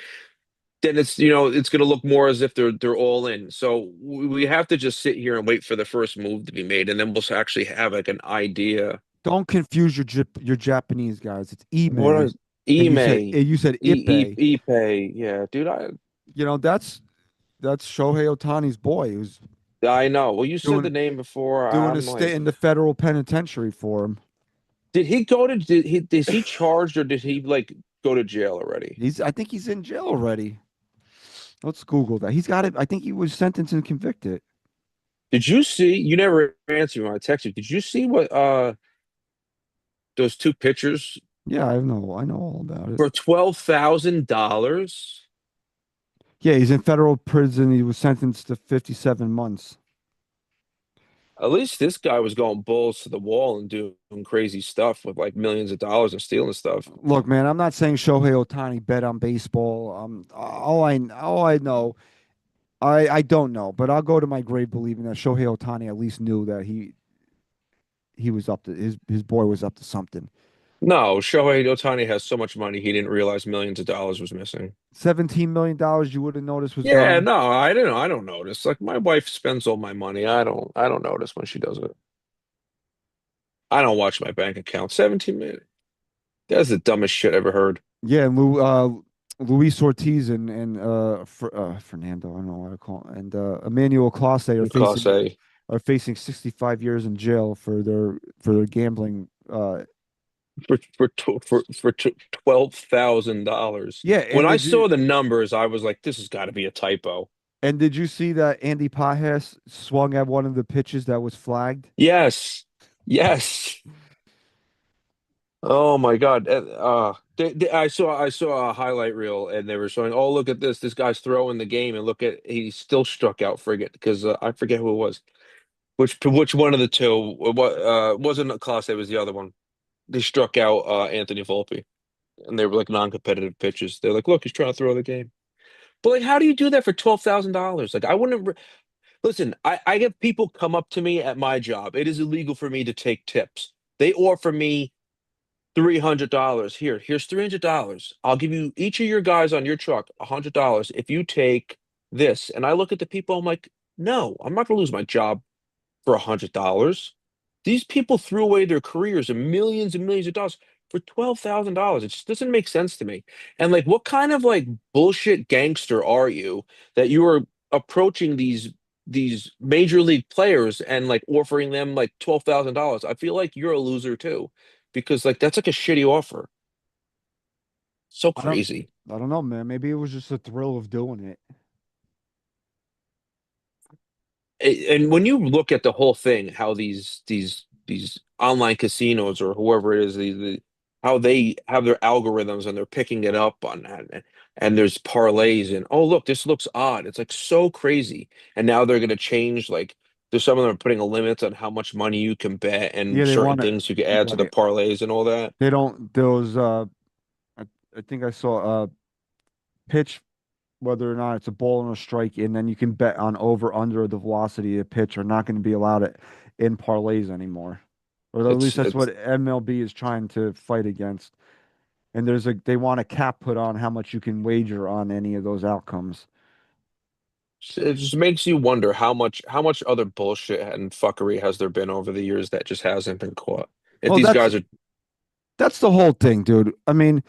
then it's going to look more as if they're all in. So we have to just sit here and wait for the first move to be made, and then we'll actually have like an idea. Don't confuse your Japanese guys. It's What Ime, is and Ime, you said Ipe. Ipe? Yeah, dude, That's Shohei Otani's boy who's I know. Well, you said the doing name before. doing a I'm stint like, in the federal penitentiary for him. is he charged or did he like go to jail already? I think he's in jail already. Let's Google that. He's got it. I think he was sentenced and convicted. Did you see? You never answered me when I texted you. Did you see what those two pictures Yeah, I know all about it. for $12,000? Yeah, he's in federal prison. He was sentenced to 57 months. At least this guy was going balls to the wall and doing crazy stuff with like millions of dollars and stealing stuff. Look, man, I'm not saying Shohei Otani bet on baseball. All I know, I don't know, but I'll go to my grave believing that Shohei Otani at least knew that he was up to his boy was up to something. No, Shohei Ohtani has so much money he didn't realize millions of dollars was missing. $17 million you would have noticed was Yeah, gone. no, I don't know. I don't notice. Like my wife spends all my money. I don't notice when she does it. I don't watch my bank account. 17 minutes. That's the dumbest shit I ever heard. Yeah, and Luis Ortiz and Fernando, I don't know what I call him, and Emmanuel Clase Class A are facing 65 years in jail for their gambling. for $12,000. Yeah, When I saw the numbers, I was like, this has got to be a typo. and did you see that Andy Pajes swung at one of the pitches that was flagged? Yes, yes. Oh my God. I saw a highlight reel and they were showing, oh, look at this. This guy's throwing the game and look at he still struck out frigate because I forget who it was. Which one of the two? What wasn't Class A, was the other one. They struck out Anthony Volpe and they were like non-competitive pitches. They're like, look, he's trying to throw the game. But like, how do you do that for $12,000? Like, I wouldn't listen. I have people come up to me at my job. It is illegal for me to take tips. They offer me $300. Here's $300. I'll give you each of your guys on your truck $100 if you take this. And I look at the people. I'm like, no, I'm not gonna lose my job for $100. These people threw away their careers and millions of dollars for $12,000. It just doesn't make sense to me. And like, what kind of like bullshit gangster are you that you are approaching these major league players and like offering them like $12,000? I feel like you're a loser too, because like that's like a shitty offer. So I don't crazy. I don't know, man. Maybe it was just the thrill of doing it. And when you look at the whole thing, how these online casinos or whoever it is, how they have their algorithms and they're picking it up on that. And there's parlays and oh look, this looks odd. It's like so crazy. And now they're gonna change like there's some of them are putting a limit on how much money you can bet and Yeah, they certain want it. things you can add to the Right. parlays and all that. They don't those I, I think I saw pitch whether or not it's a ball and a strike, and then you can bet on over under the velocity of pitch are not going to be allowed it in parlays anymore. Or at least that's It's what MLB is trying to fight against. And they want a cap put on how much you can wager on any of those outcomes. it just makes you wonder how much other bullshit and fuckery has there been over the years that just hasn't been caught. If Well, these guys are that's the whole thing, dude. I mean,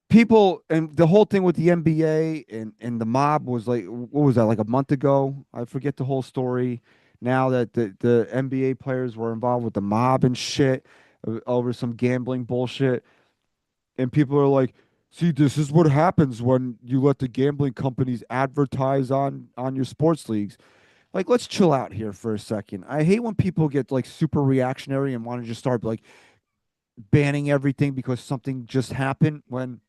people and the whole thing with the NBA and the mob was like what was that like a month ago? I forget the whole story. Now that the NBA players were involved with the mob and shit over some gambling bullshit, and people are like, "See, this is what happens when you let the gambling companies advertise on your sports leagues." Like, let's chill out here for a second. I hate when people get like super reactionary and want to just start like banning everything because something just happened when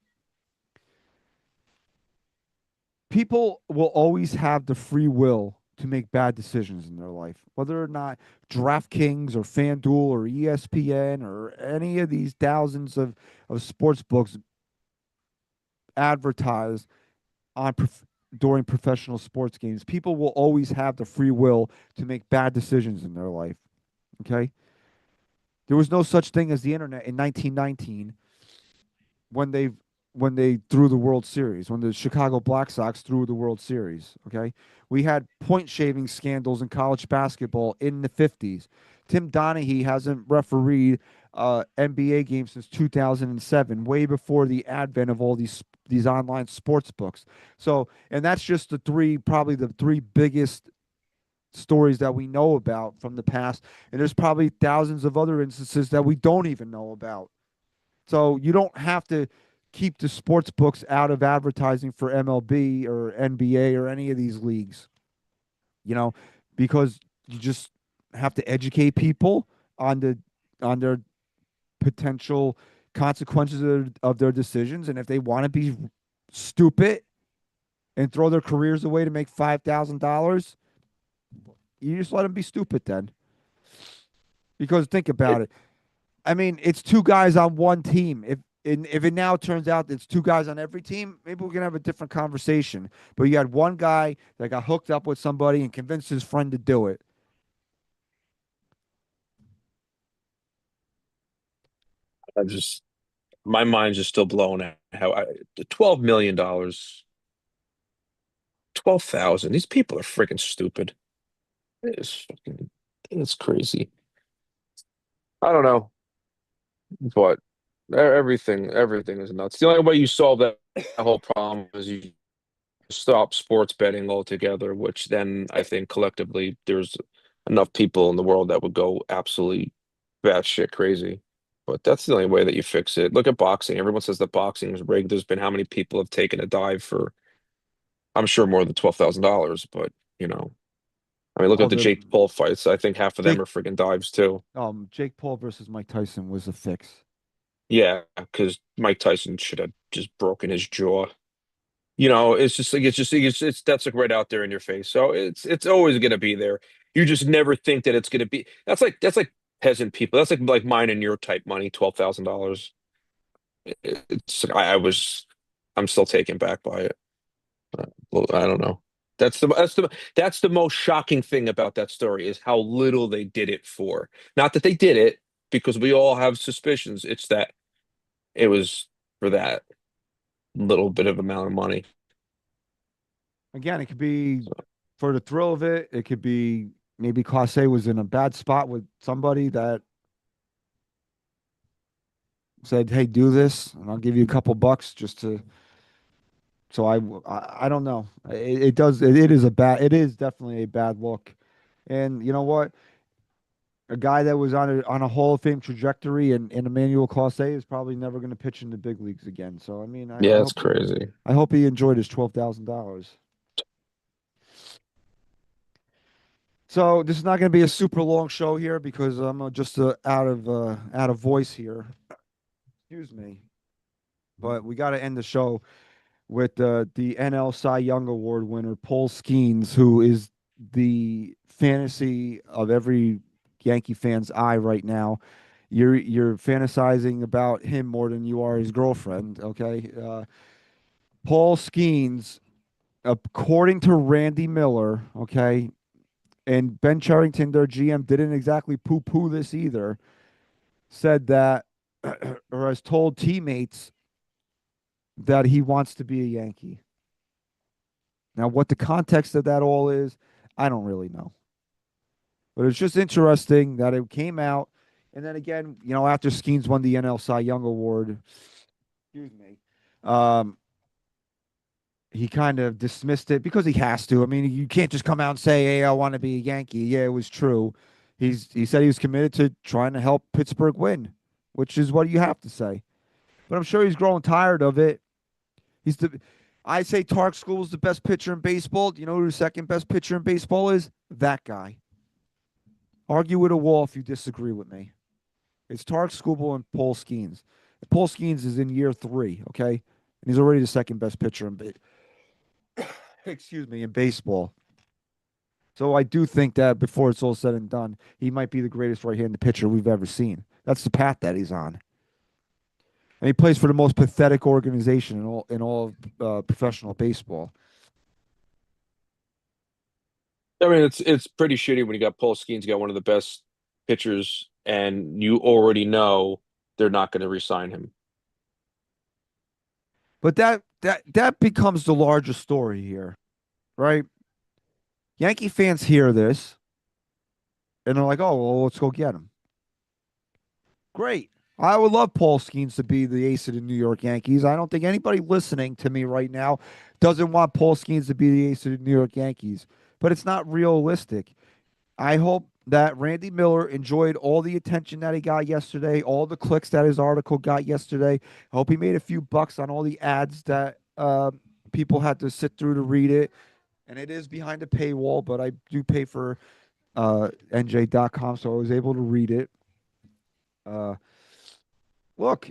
people will always have the free will to make bad decisions in their life, whether or not DraftKings or FanDuel or ESPN or any of these thousands of sports books advertise on during professional sports games. People will always have the free will to make bad decisions in their life. Okay. There was no such thing as the internet in 1919 when they threw the World Series, when the Chicago Black Sox threw the World Series. Okay, we had point shaving scandals in college basketball in the 50s. Tim Donaghy hasn't refereed NBA games since 2007, way before the advent of all these online sports books. So, and that's just probably the three biggest stories that we know about from the past. And there's probably thousands of other instances that we don't even know about. So you don't have to keep the sports books out of advertising for MLB or NBA or any of these leagues, you know, because you just have to educate people on their potential consequences of their decisions. And if they want to be stupid and throw their careers away to make $5,000, you just let them be stupid then. Because think about it, it. I mean, it's two guys on one team. If it now turns out it's two guys on every team, maybe we can have a different conversation. But you had one guy that got hooked up with somebody and convinced his friend to do it. I'm just my mind's just still blown at how $12 million, 12,000. These people are freaking stupid. It's crazy. I don't know, but everything is nuts. The only way you solve that whole problem is you stop sports betting altogether, which then I think collectively there's enough people in the world that would go absolutely batshit crazy. But that's the only way that you fix it. Look at boxing. Everyone says that boxing is rigged. There's been how many people have taken a dive for, I'm sure more than $12,000, but I mean, look Oh, at the the Jake Paul fights. I think half of them Jake are freaking dives too. Jake Paul versus Mike Tyson was a fix. Yeah, because Mike Tyson should have just broken his jaw. It's just like it's that's like right out there in your face. So it's always gonna be there. You just never think that it's gonna be. That's like peasant people. That's like mine and your type money, $12,000. It's I'm still taken back by it. Well, I don't know. That's the most shocking thing about that story is how little they did it for. Not that they did it because we all have suspicions. It's that it was for that little bit of amount of money. Again, it could be for the thrill of it. It could be maybe Classe was in a bad spot with somebody that said, "Hey, do this, and I'll give you a couple bucks just to." So I don't know. It does. It is a bad. It is definitely a bad look. And you know what? A guy that was on a Hall of Fame trajectory and Emmanuel Clase is probably never going to pitch in the big leagues again. So I mean, Yeah, it's crazy. I hope he enjoyed his $12,000. So this is not going to be a super long show here because I'm just out of voice here. Excuse me, but we got to end the show with the NL Cy Young Award winner Paul Skeens, who is the fantasy of every Yankee fan's eye right now. You're fantasizing about him more than you are his girlfriend. Okay, Paul Skeens, according to Randy Miller, okay, and Ben Cherington, their GM, didn't exactly poo-poo this either. Said that, or has told teammates that he wants to be a Yankee. Now, what the context of that all is, I don't really know. But it's just interesting that it came out. And then again, after Skeens won the NL Cy Young Award, excuse me, um, he kind of dismissed it because he has to. I mean, you can't just come out and say, "Hey, I want to be a Yankee." Yeah, it was true. He said he was committed to trying to help Pittsburgh win, which is what you have to say. But I'm sure he's growing tired of it. He's the I say Tark School's the best pitcher in baseball. Do you know who the second best pitcher in baseball is? That guy. Argue with a wall if you disagree with me. It's Tarek Skubal and Paul Skeens. Paul Skeens is in year 3, okay? And he's already the second best pitcher excuse me, in baseball. So I do think that before it's all said and done, he might be the greatest right-handed pitcher we've ever seen. That's the path that he's on. And he plays for the most pathetic organization in all of professional baseball. I mean, it's pretty shitty when you got Paul Skeens, got one of the best pitchers, and you already know they're not going to re-sign him. But that becomes the larger story here, right? Yankee fans hear this and they're like, "Oh, well, let's go get him." Great. I would love Paul Skeens to be the ace of the New York Yankees. I don't think anybody listening to me right now doesn't want Paul Skeens to be the ace of the New York Yankees, but it's not realistic. I hope that Randy Miller enjoyed all the attention that he got yesterday, all the clicks that his article got yesterday. I hope he made a few bucks on all the ads that people had to sit through to read it. And it is behind a paywall, but I do pay for NJ.com, so I was able to read it. Uh, Look,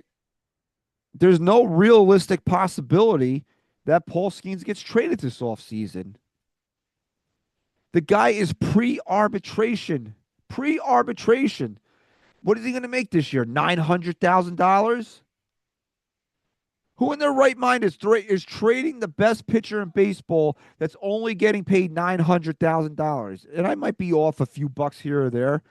there's no realistic possibility that Paul Skeens gets traded this offseason. The guy is pre-arbitration. Pre-arbitration. What is he going to make this year? $900,000? Who in their right mind is trading the best pitcher in baseball that's only getting paid $900,000? And I might be off a few bucks here or there.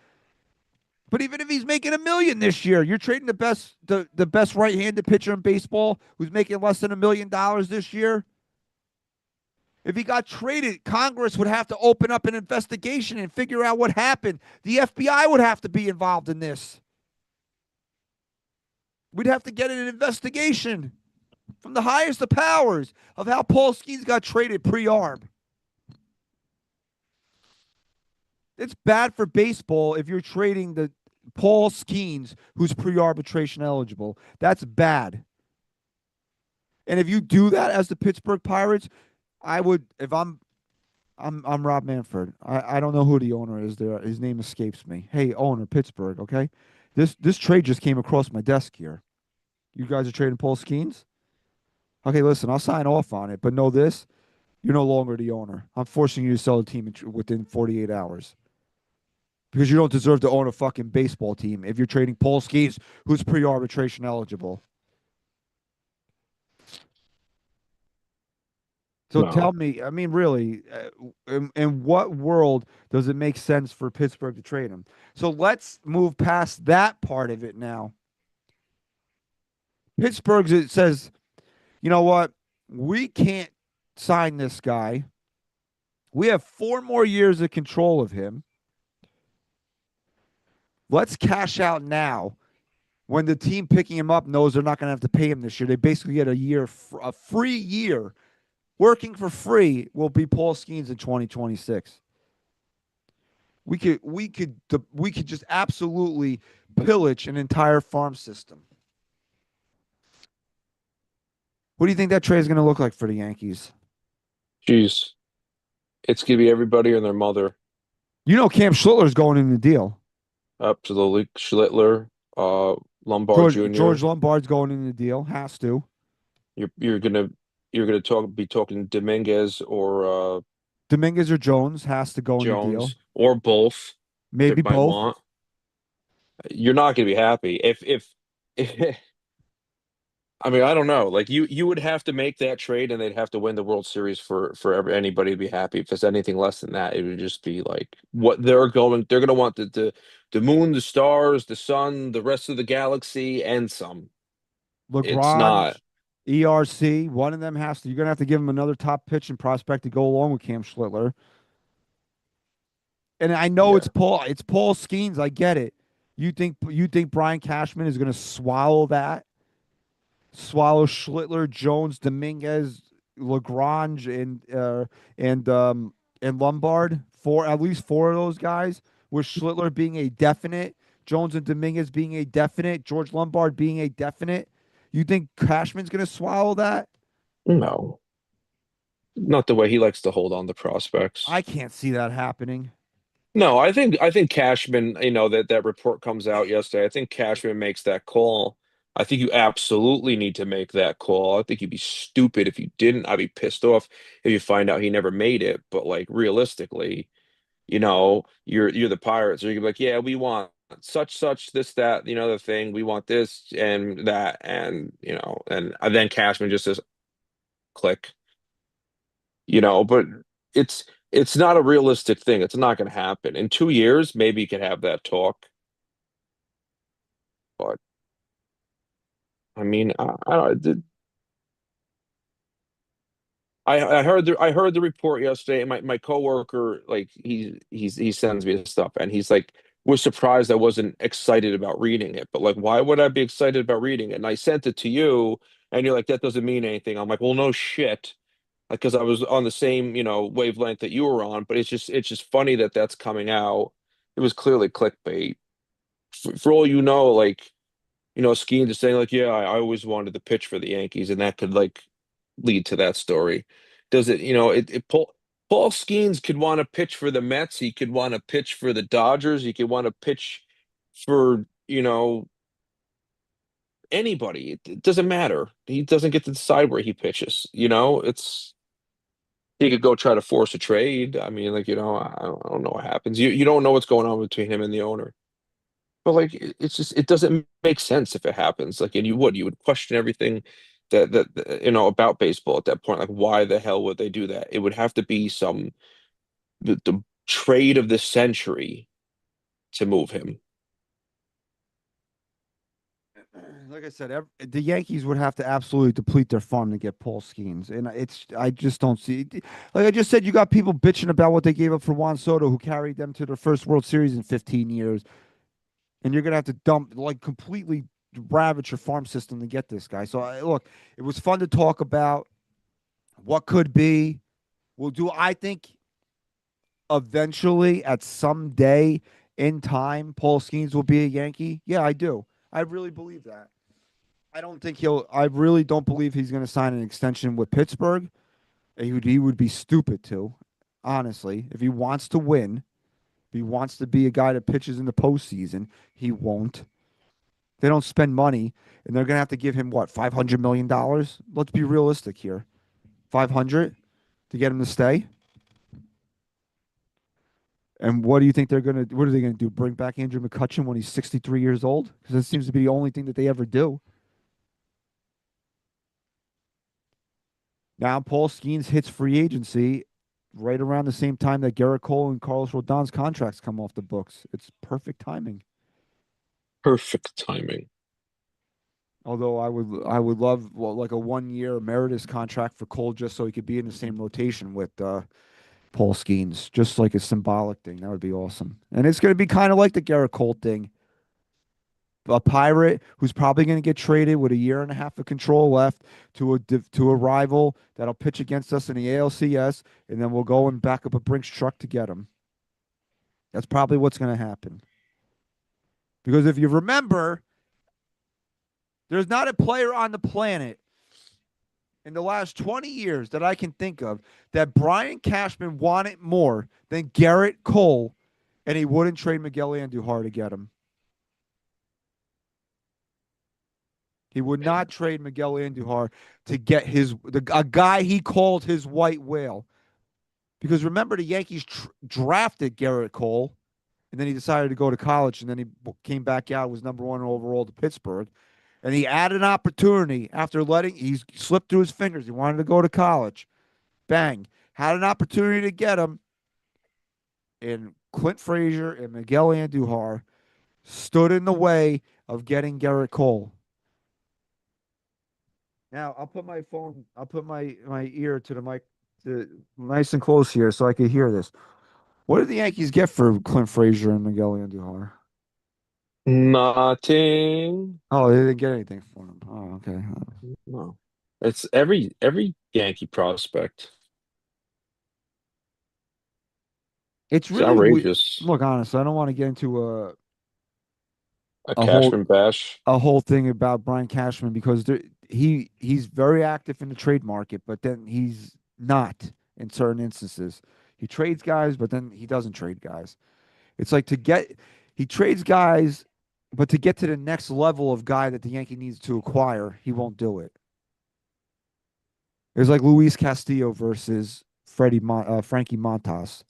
But even if he's making $1 million this year, you're trading the best right-handed pitcher in baseball who's making less than $1 million this year. If he got traded, Congress would have to open up an investigation and figure out what happened. The FBI would have to be involved in this. We'd have to get an investigation from the highest of powers of how Paul Skeens got traded pre-arb. It's bad for baseball if you're trading the Paul Skeens, who's pre-arbitration eligible. That's bad. And if you do that as the Pittsburgh Pirates, I would, if I'm Rob Manfred. I don't know who the owner is there. His name escapes me. Hey, owner, Pittsburgh, okay? This trade just came across my desk here. You guys are trading Paul Skeens? Okay, listen, I'll sign off on it, but know this, you're no longer the owner. I'm forcing you to sell the team within 48 hours. Because you don't deserve to own a fucking baseball team if you're trading Paul Skeens, who's pre-arbitration eligible. So No. tell me, I mean, really, in what world does it make sense for Pittsburgh to trade him? So let's move past that part of it now. Pittsburgh, it says, you know what? We can't sign this guy. We have 4 more years of control of him. Let's cash out now. When the team picking him up knows they're not going to have to pay him this year, they basically get a free year. Working for free will be Paul Skeens in 2026. We could just absolutely pillage an entire farm system. What do you think that trade is going to look like for the Yankees? Jeez. It's gonna be everybody and their mother You know, Cam Schlittler's going in the deal. Absolutely. Schlittler, Lombard George Jr. Lombard's going in the deal. Has to. You're gonna be talking Dominguez or Dominguez or Jones has to go in the deal. Jones or both. They Maybe might both. want. You're not gonna be happy if I mean, I don't know. Like you would have to make that trade, and they'd have to win the World Series for anybody to be happy. If there's anything less than that, it would just be like what they're going. They're going to want the moon, the stars, the sun, the rest of the galaxy, and some. It's not. Lagrange, ERC, one of them has to. You're gonna have to give him another top pitching prospect to go along with Cam Schlittler. And I know Yeah. it's Paul Skeens. I get it. You think Brian Cashman is gonna swallow that? Swallow Schlittler, Jones, Dominguez, Lagrange, and Lombard. At least four of those guys, with Schlittler being a definite, Jones and Dominguez being a definite, George Lombard being a definite. You think Cashman's gonna swallow that? No, not the way he likes to hold on to I prospects. can't see that happening. No, I think Cashman, that report comes out yesterday. I think Cashman makes that call. I think you absolutely need to make that call. I think you'd be stupid if you didn't. I'd be pissed off if you find out he never made it. But like realistically, you're the Pirates. Or you can be like, yeah, we want such, this, that, the thing. We want this and that, and then Cashman just says click. But it's it's not a realistic thing. It's not going to happen. In 2 years, maybe you can have that talk. But I mean, I don't. I heard the report yesterday, and my coworker, like he sends me this stuff, and he's like was surprised I wasn't excited about reading it. But like, why would I be excited about reading it? And I sent it to you, and you're like, that doesn't mean anything. I'm like, well, no shit. Like, because I was on the same, wavelength that you were on, but it's just funny that that's coming out. It was clearly clickbait. For all you know, like, Skeen just saying like, yeah, I always wanted to pitch for the Yankees, and that could like lead to that story. Does it, Paul Skeens could want to pitch for the Mets, he could want to pitch for the Dodgers, he could want to pitch for, anybody. It doesn't matter. He doesn't get to decide where he pitches. It's he could go try to force a trade. I mean, like, I don't know what happens. You don't know what's going on between him and the owner. But like it's just it doesn't make sense if it happens. Like, and you would question everything that about baseball at that point. Like, why the hell would they do that? It would have to be the trade of the century to move him. Like I said, the Yankees would have to absolutely deplete their farm to get Paul Skeens, and I just don't see. Like I just said, you got people bitching about what they gave up for Juan Soto, who carried them to their first World Series in 15 years, and you're gonna have to dump like completely ravage your farm system to get this guy. So look, it was fun to talk about what could be. We'll do. I think eventually, at some day in time, Paul Skeens will be a Yankee. Yeah, I do. I really believe that. I don't think he'll. I really don't believe he's going to sign an extension with Pittsburgh. He would be stupid to, honestly. If he wants to win, if he wants to be a guy that pitches in the postseason, he won't. They don't spend money, and they're going to have to give him what, $500 million. Let's be realistic here. 500 to get him to stay. And what do you think they're going to? What are they going to do? Bring back Andrew McCutchen when he's 63 years old? Because that seems to be the only thing that they ever do. Now, Paul Skeens hits free agency right around the same time that Garrett Cole and Carlos Rodon's contracts come off the books. It's perfect timing. Perfect timing. Although I would love like a 1 year emeritus contract for Cole just so he could be in the same rotation with Paul Skeens, just like a symbolic thing. That would be awesome. And it's going to be kind of like the Garrett Cole thing. A Pirate who's probably going to get traded with a year and a half of control left to a rival that'll pitch against us in the ALCS, and then we'll go and back up a Brinks truck to get him. That's probably what's going to happen. Because if you remember, there's not a player on the planet in the last 20 years that I can think of that Brian Cashman wanted more than Garrett Cole and he wouldn't trade Miguel Andujar to get him. He would not trade Miguel Andujar to get a guy he called his white whale. Because remember, the Yankees drafted Garrett Cole, and then he decided to go to college, and then he came back out, was number one overall to Pittsburgh. And he had an opportunity after he slipped through his fingers. He wanted to go to college. Bang. Had an opportunity to get him. And Clint Frazier and Miguel Andujar stood in the way of getting Garrett Cole. Now I'll put my ear to the mic nice and close here so I can hear this. What did the Yankees get for Clint Frazier and Miguel Andujar? Nothing. Oh, they didn't get anything for him. Oh, okay. No. It's every Yankee prospect. It's It's really outrageous. look honest. I don't want to get into A a whole Cashman bash. thing about Brian Cashman because he's very active in the trade market, but then he's not in certain instances. He trades guys, but then he doesn't trade guys. It's like he trades guys, but to get to the next level of guy that the Yankee needs to acquire, he won't do it. It's like Luis Castillo versus Frankie Montas.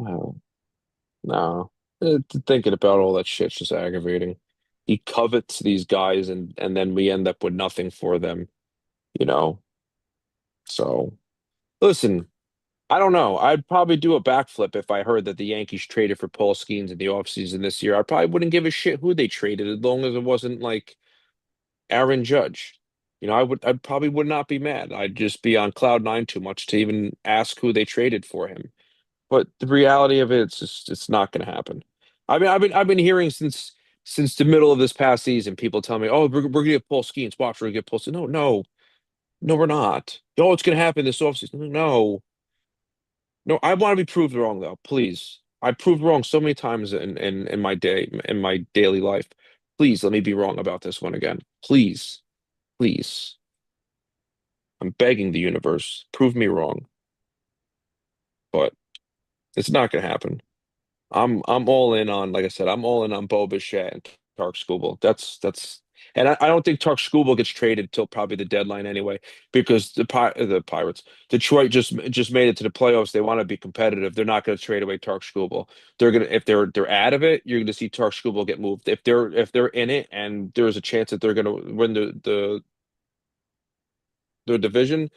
Oh, no. Thinking about all that shit's just aggravating. He covets these guys and then we end up with nothing for them, you know. So listen, I don't know. I'd probably do a backflip if I heard that the Yankees traded for Paul Skeens in the offseason this year. I probably wouldn't give a shit who they traded as long as it wasn't like Aaron Judge. I probably would not be mad. I'd just be on cloud nine too much to even ask who they traded for him. But the reality of it, it's not going to happen. I mean, I've been hearing since the middle of this past season, people tell me, "Oh, we're going to get Paul Skeens. Watch, we're going to get Paul Skeens." No, no, no, we're not. Oh, it's going to happen this offseason. No, no, I want to be proved wrong though. Please, I proved wrong so many times in my daily life. Please let me be wrong about this one again. Please, please. I'm begging the universe, prove me wrong. But it's not going to happen. I'm all in on, like I said, I'm all in on Bo Bichette and Tark Skubal. And I don't think Tark Skubal gets traded till probably the deadline anyway, because the Pirates, Detroit just made it to the playoffs. They want to be competitive. They're not going to trade away Tark Skubal. They're gonna if they're out of it, you're going to see Tark Skubal get moved. If they're in it and there's a chance that they're going to win the division,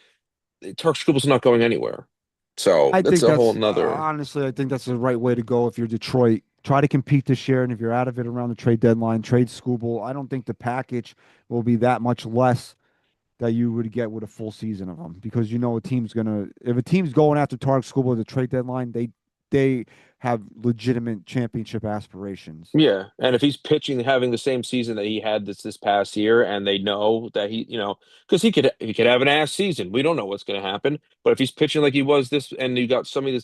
Tark Skubal's not going anywhere. So I that's think a whole that's nother. honestly, I think that's the right way to go if you're Detroit. Try to compete this year, and if you're out of it around the trade deadline, trade Scooble. I don't think the package will be that much less that you would get with a full season of them because you know a team's gonna if a team's going after Tarek Scooble at the trade deadline, they have legitimate championship aspirations. Yeah, and if he's pitching, having the same season that he had this past year, and they know that because he could have an ass season. We don't know what's going to happen, but if he's pitching like he was this, and you got somebody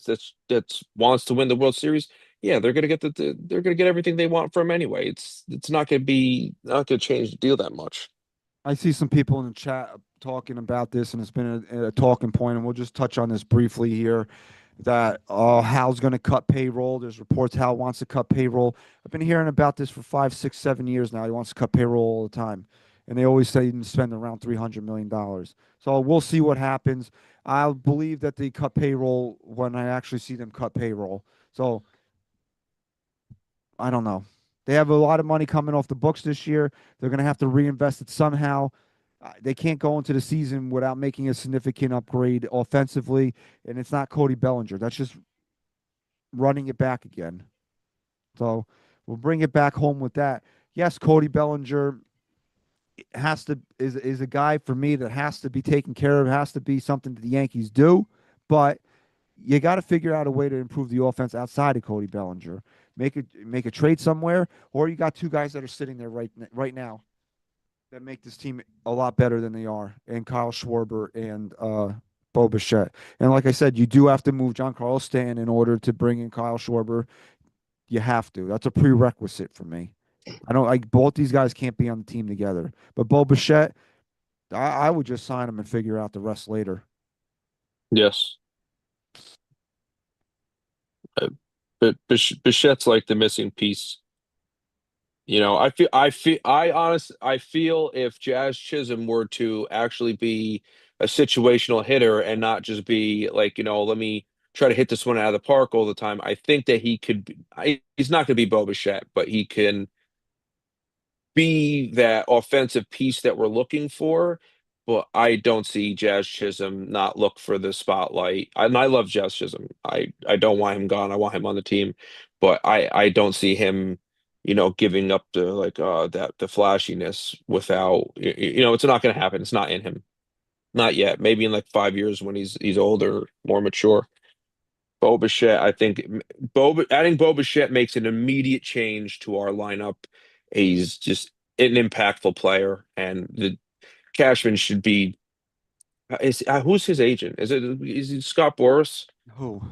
that's wants to win the World Series, yeah, they're going to get they're going to get everything they want from him anyway. It's not going to change the deal that much. I see some people in the chat talking about this, and it's been a talking point, and we'll just touch on this briefly here. That Hal's going to cut payroll. There's reports Hal wants to cut payroll. I've been hearing about this for 5, 6, 7 years now. He wants to cut payroll all the time, and they always say he can spend around $300 million. So we'll see what happens. I'll believe that they cut payroll when I actually see them cut payroll. So I don't know. They have a lot of money coming off the books this year. They're going to have to reinvest it somehow. They can't go into the season without making a significant upgrade offensively, and it's not Cody Bellinger. That's just running it back again. So we'll bring it back home with that. Yes, Cody Bellinger is a guy for me that has to be taken care of. Has to be something that the Yankees do, but you got to figure out a way to improve the offense outside of Cody Bellinger. Make a trade somewhere, or you got two guys that are sitting there right now that make this team a lot better than they are, and Kyle Schwarber and Bo Bichette. And like I said, you do have to move Giancarlo Stanton in order to bring in Kyle Schwarber. You have to. That's a prerequisite for me. I don't like both these guys can't be on the team together. But Bo Bichette, I would just sign him and figure out the rest later. Yes. But Bichette's like the missing piece. I feel if Jazz Chisholm were to actually be a situational hitter and not just be like, let me try to hit this one out of the park all the time, I think that he could he's not going to be Bo Bichette, but he can be that offensive piece that we're looking for. But I don't see Jazz Chisholm not look for the spotlight. And I love Jazz Chisholm. I don't want him gone. I want him on the team. But I don't see him, giving up the like the flashiness without it's not gonna happen. It's not in him. Not yet. Maybe in like 5 years when he's older, more mature. Bo Bichette, I think adding Bo Bichette makes an immediate change to our lineup. He's just an impactful player, and the Cashman should be. Who's his agent? Is it Scott Boras? Who?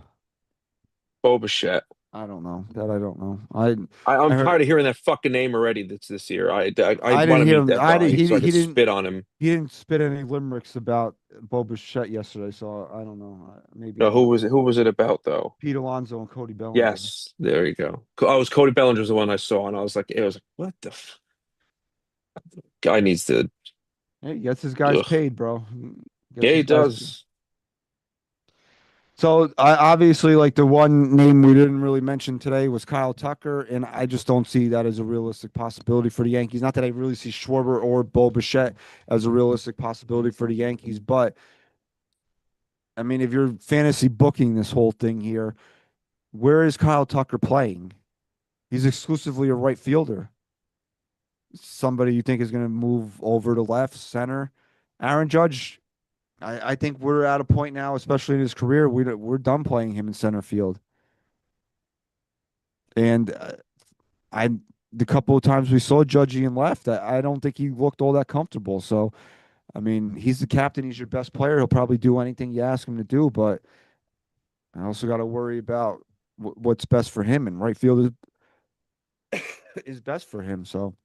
Bo Bichette. I don't know. That I don't know. I'm I heard tired of hearing that fucking name already. That's this year. I I want didn't to hear meet him. that I did, guy so I he could didn't spit on him. he didn't spit any limericks about Bo Bichette yesterday, so I don't know. Maybe No, I'm wrong. who was it about though? Pete Alonso and Cody Bellinger. Yes, there you go. I was Cody Bellinger's the one I saw, and it was like, what the guy needs to. Hey, he gets his guys Ugh. paid, bro. Yeah, Gets he his guys. does. So I obviously like the one name we didn't really mention today was Kyle Tucker, and I just don't see that as a realistic possibility for the Yankees. Not that I really see Schwarber or Bo Bichette as a realistic possibility for the Yankees, but I mean, if you're fantasy booking this whole thing here, where is Kyle Tucker playing? He's exclusively a right fielder. Somebody you think is going to move over to left, center. Aaron Judge, I think we're at a point now, especially in his career, we're done playing him in center field. And I the couple of times we saw Judgy and left, I don't think he looked all that comfortable. So, I mean, he's the captain. He's your best player. He'll probably do anything you ask him to do. But I also got to worry about what's best for him. And right field is best for him. So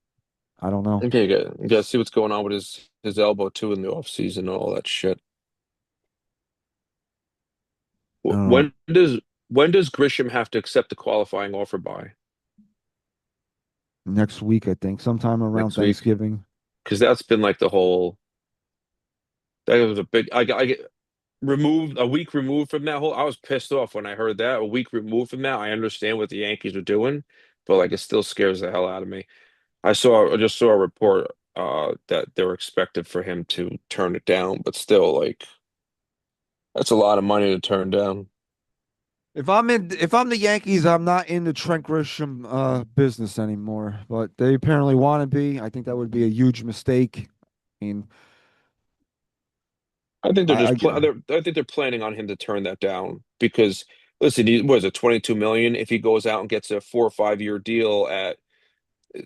I don't know. Okay, you gotta see what's going on with his elbow too in the off season and all that shit. I don't know. When does Grisham have to accept the qualifying offer by? Next week, I think, sometime around Next week? Thanksgiving. Because that's been like the whole. That was a big. I get removed a week removed from that whole. I was pissed off when I heard that. A week removed from that, I understand what the Yankees are doing, but like it still scares the hell out of me. I just saw a report that they were expected for him to turn it down, but still like that's a lot of money to turn down. If I'm the Yankees, I'm not in the Trent Grisham business anymore. But they apparently want to be. I think that would be a huge mistake. I mean, I think they're I just I think they're planning on him to turn that down because listen, he was it 22 million if he goes out and gets a 4 or 5 year deal at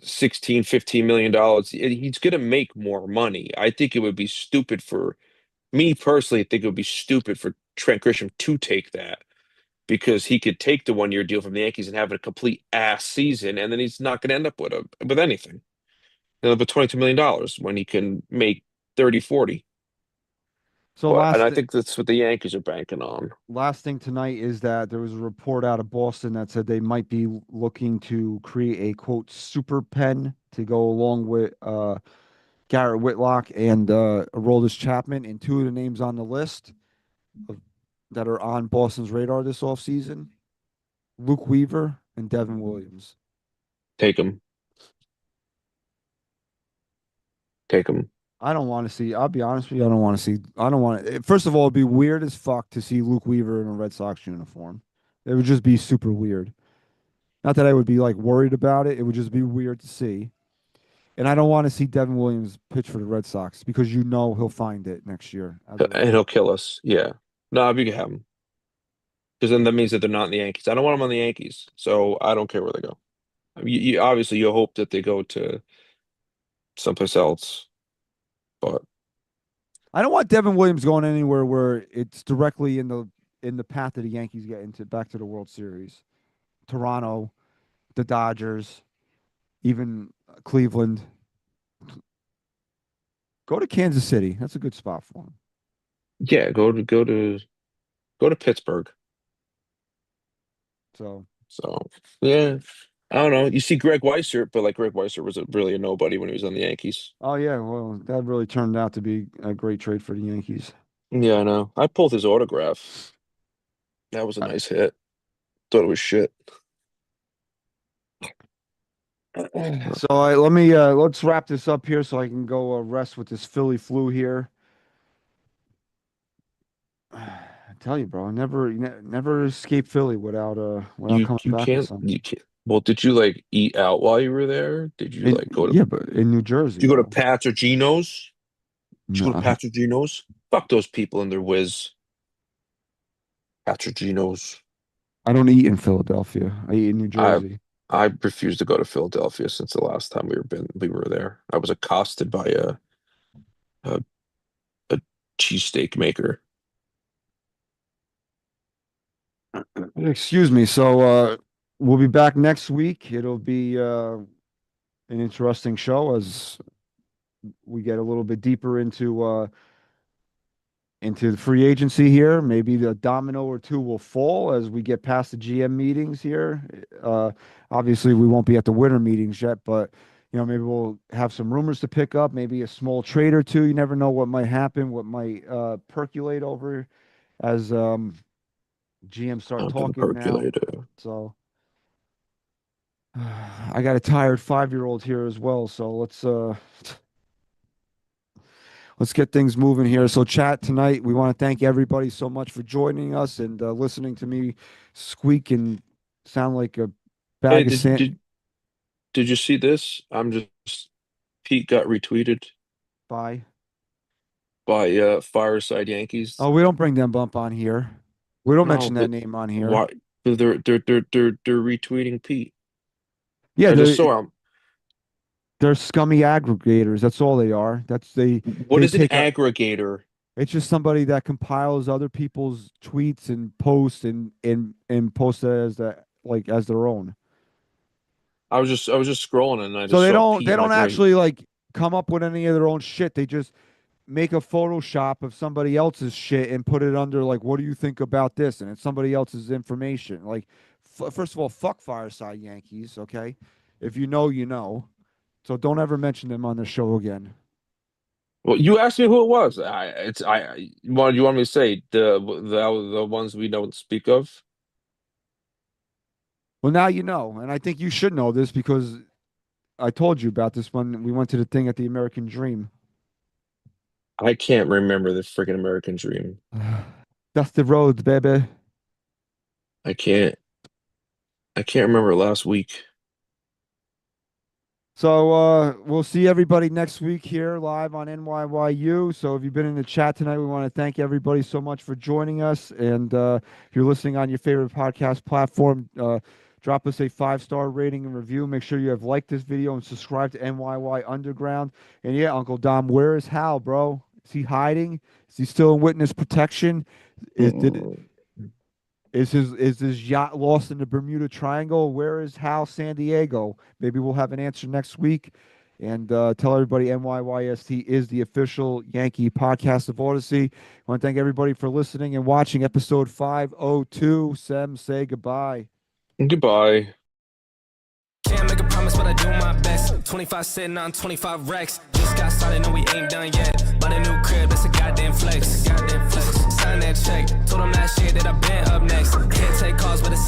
16, $15 million, he's gonna make more money. I think it would be stupid for me personally, I think it would be stupid for Trent Grisham to take that because he could take the 1 year deal from the Yankees and have a complete ass season, and then he's not gonna end up with anything. With $22 million when he can make 30, 40. so And I think that's what the Yankees are banking on. last thing tonight is that there was a report out of Boston that said they might be looking to create a quote super pen to go along with Garrett Whitlock and Aroldis Chapman, and two of the names on the list of, that are on Boston's radar this offseason, Luke Weaver and Devin Williams. Take him. Take him. I don't want to see. I'll be honest with you. I don't want to see. I don't want to. First of all, it'd be weird as fuck to see Luke Weaver in a Red Sox uniform. It would just be super weird. Not that I would be like worried about it. It would just be weird to see. And I don't want to see Devin Williams pitch for the Red Sox because you know he'll find it next year. And he'll kill us. Yeah. No, if you can have him. Because then that means that they're not in the Yankees. I don't want them on the Yankees, so I don't care where they go. I mean, obviously you hope that they go to someplace else, but I don't want Devin Williams going anywhere where it's directly in the path of the Yankees get into back to the World Series. Toronto, the Dodgers, even Cleveland. Go to Kansas City. That's a good spot for him. yeah, go to Pittsburgh. So yeah, I don't know. You see Greg Weissert, but like Greg Weissert was really a nobody when he was on the Yankees. Oh yeah, well, that really turned out to be a great trade for the Yankees. Yeah, I know. I pulled his autograph. That was a Uh, nice hit. Thought it was shit. So let me let's wrap this up here so I can go rest with this Philly flu here. I tell you, bro, never escape Philly without coming You back with can't something. you can't. Well, did you like eat out while you were there? Yeah, but in New Did Jersey, you go to bro. Pat's or Geno's? Did you go to No, Pat's or Geno's? Fuck those people and their whiz. Pat's or Geno's. I don't eat in Philadelphia. I eat in New I Jersey. I refused to go to Philadelphia since the last time we were there. I was accosted by a, a cheesesteak maker. Excuse me. So we'll be back next week. It'll be an interesting show as we get a little bit deeper into the free agency here. Maybe the domino or two will fall as we get past the GM meetings here. Uh, Obviously, we won't be at the winter meetings yet, but maybe we'll have some rumors to pick up. Maybe a small trade or two. You never know what might happen, what might percolate over as GMs start I've been talking now. percolated. So I got a tired 5-year-old here as well. So let's get things moving here. So, chat tonight, we want to thank everybody so much for joining us and listening to me squeak and sound like a Hey, bag of sand. did you see this? I'm just Pete got retweeted Bye. by Fireside Yankees. Oh, we don't bring them bump on here. We don't No, mention that but name on here. why? They're retweeting Pete. Yeah, I just saw him. they're scummy aggregators. That's all they are. What They is an take a. aggregator? It's just somebody that compiles other people's tweets and posts and posts it as their own. I was just scrolling and I So just they saw don't Pete. they I'm don't like, wait, actually like come up with any of their own shit. They just make a Photoshop of somebody else's shit and put it under like, what do you think about this? And it's somebody else's information. Like, first of all, fuck Fireside Yankees, okay? If you know, you know. So don't ever mention them on the show again. well, you asked me who it was. What do you want me to say? The ones we don't speak of. Well, now you know, and I think you should know this because I told you about this when we went to the thing at the American Dream. I can't remember the freaking American Dream. That's the road, baby. I can't. I can't remember last week. So we'll see everybody next week here live on NYYU. So if you've been in the chat tonight, we want to thank everybody so much for joining us. And if you're listening on your favorite podcast platform, drop us a 5-star rating and review. Make sure you have liked this video and subscribe to NYY Underground. And yeah, Uncle Dom, where is Hal, bro? Is he hiding? Is he still in witness protection? Mm. Is his yacht lost in the Bermuda Triangle? Where is Hal San Diego? Maybe we'll have an answer next week. And tell everybody NYYST is the official Yankee podcast of Odyssey. I want to thank everybody for listening and watching episode 502. Sem, say goodbye. Goodbye. Can't make a promise, but I do my best. 25 sitting on 25 racks. Just got started, no, we ain't done yet. Bought a new crib, that's a goddamn flex. Sign that check, told him that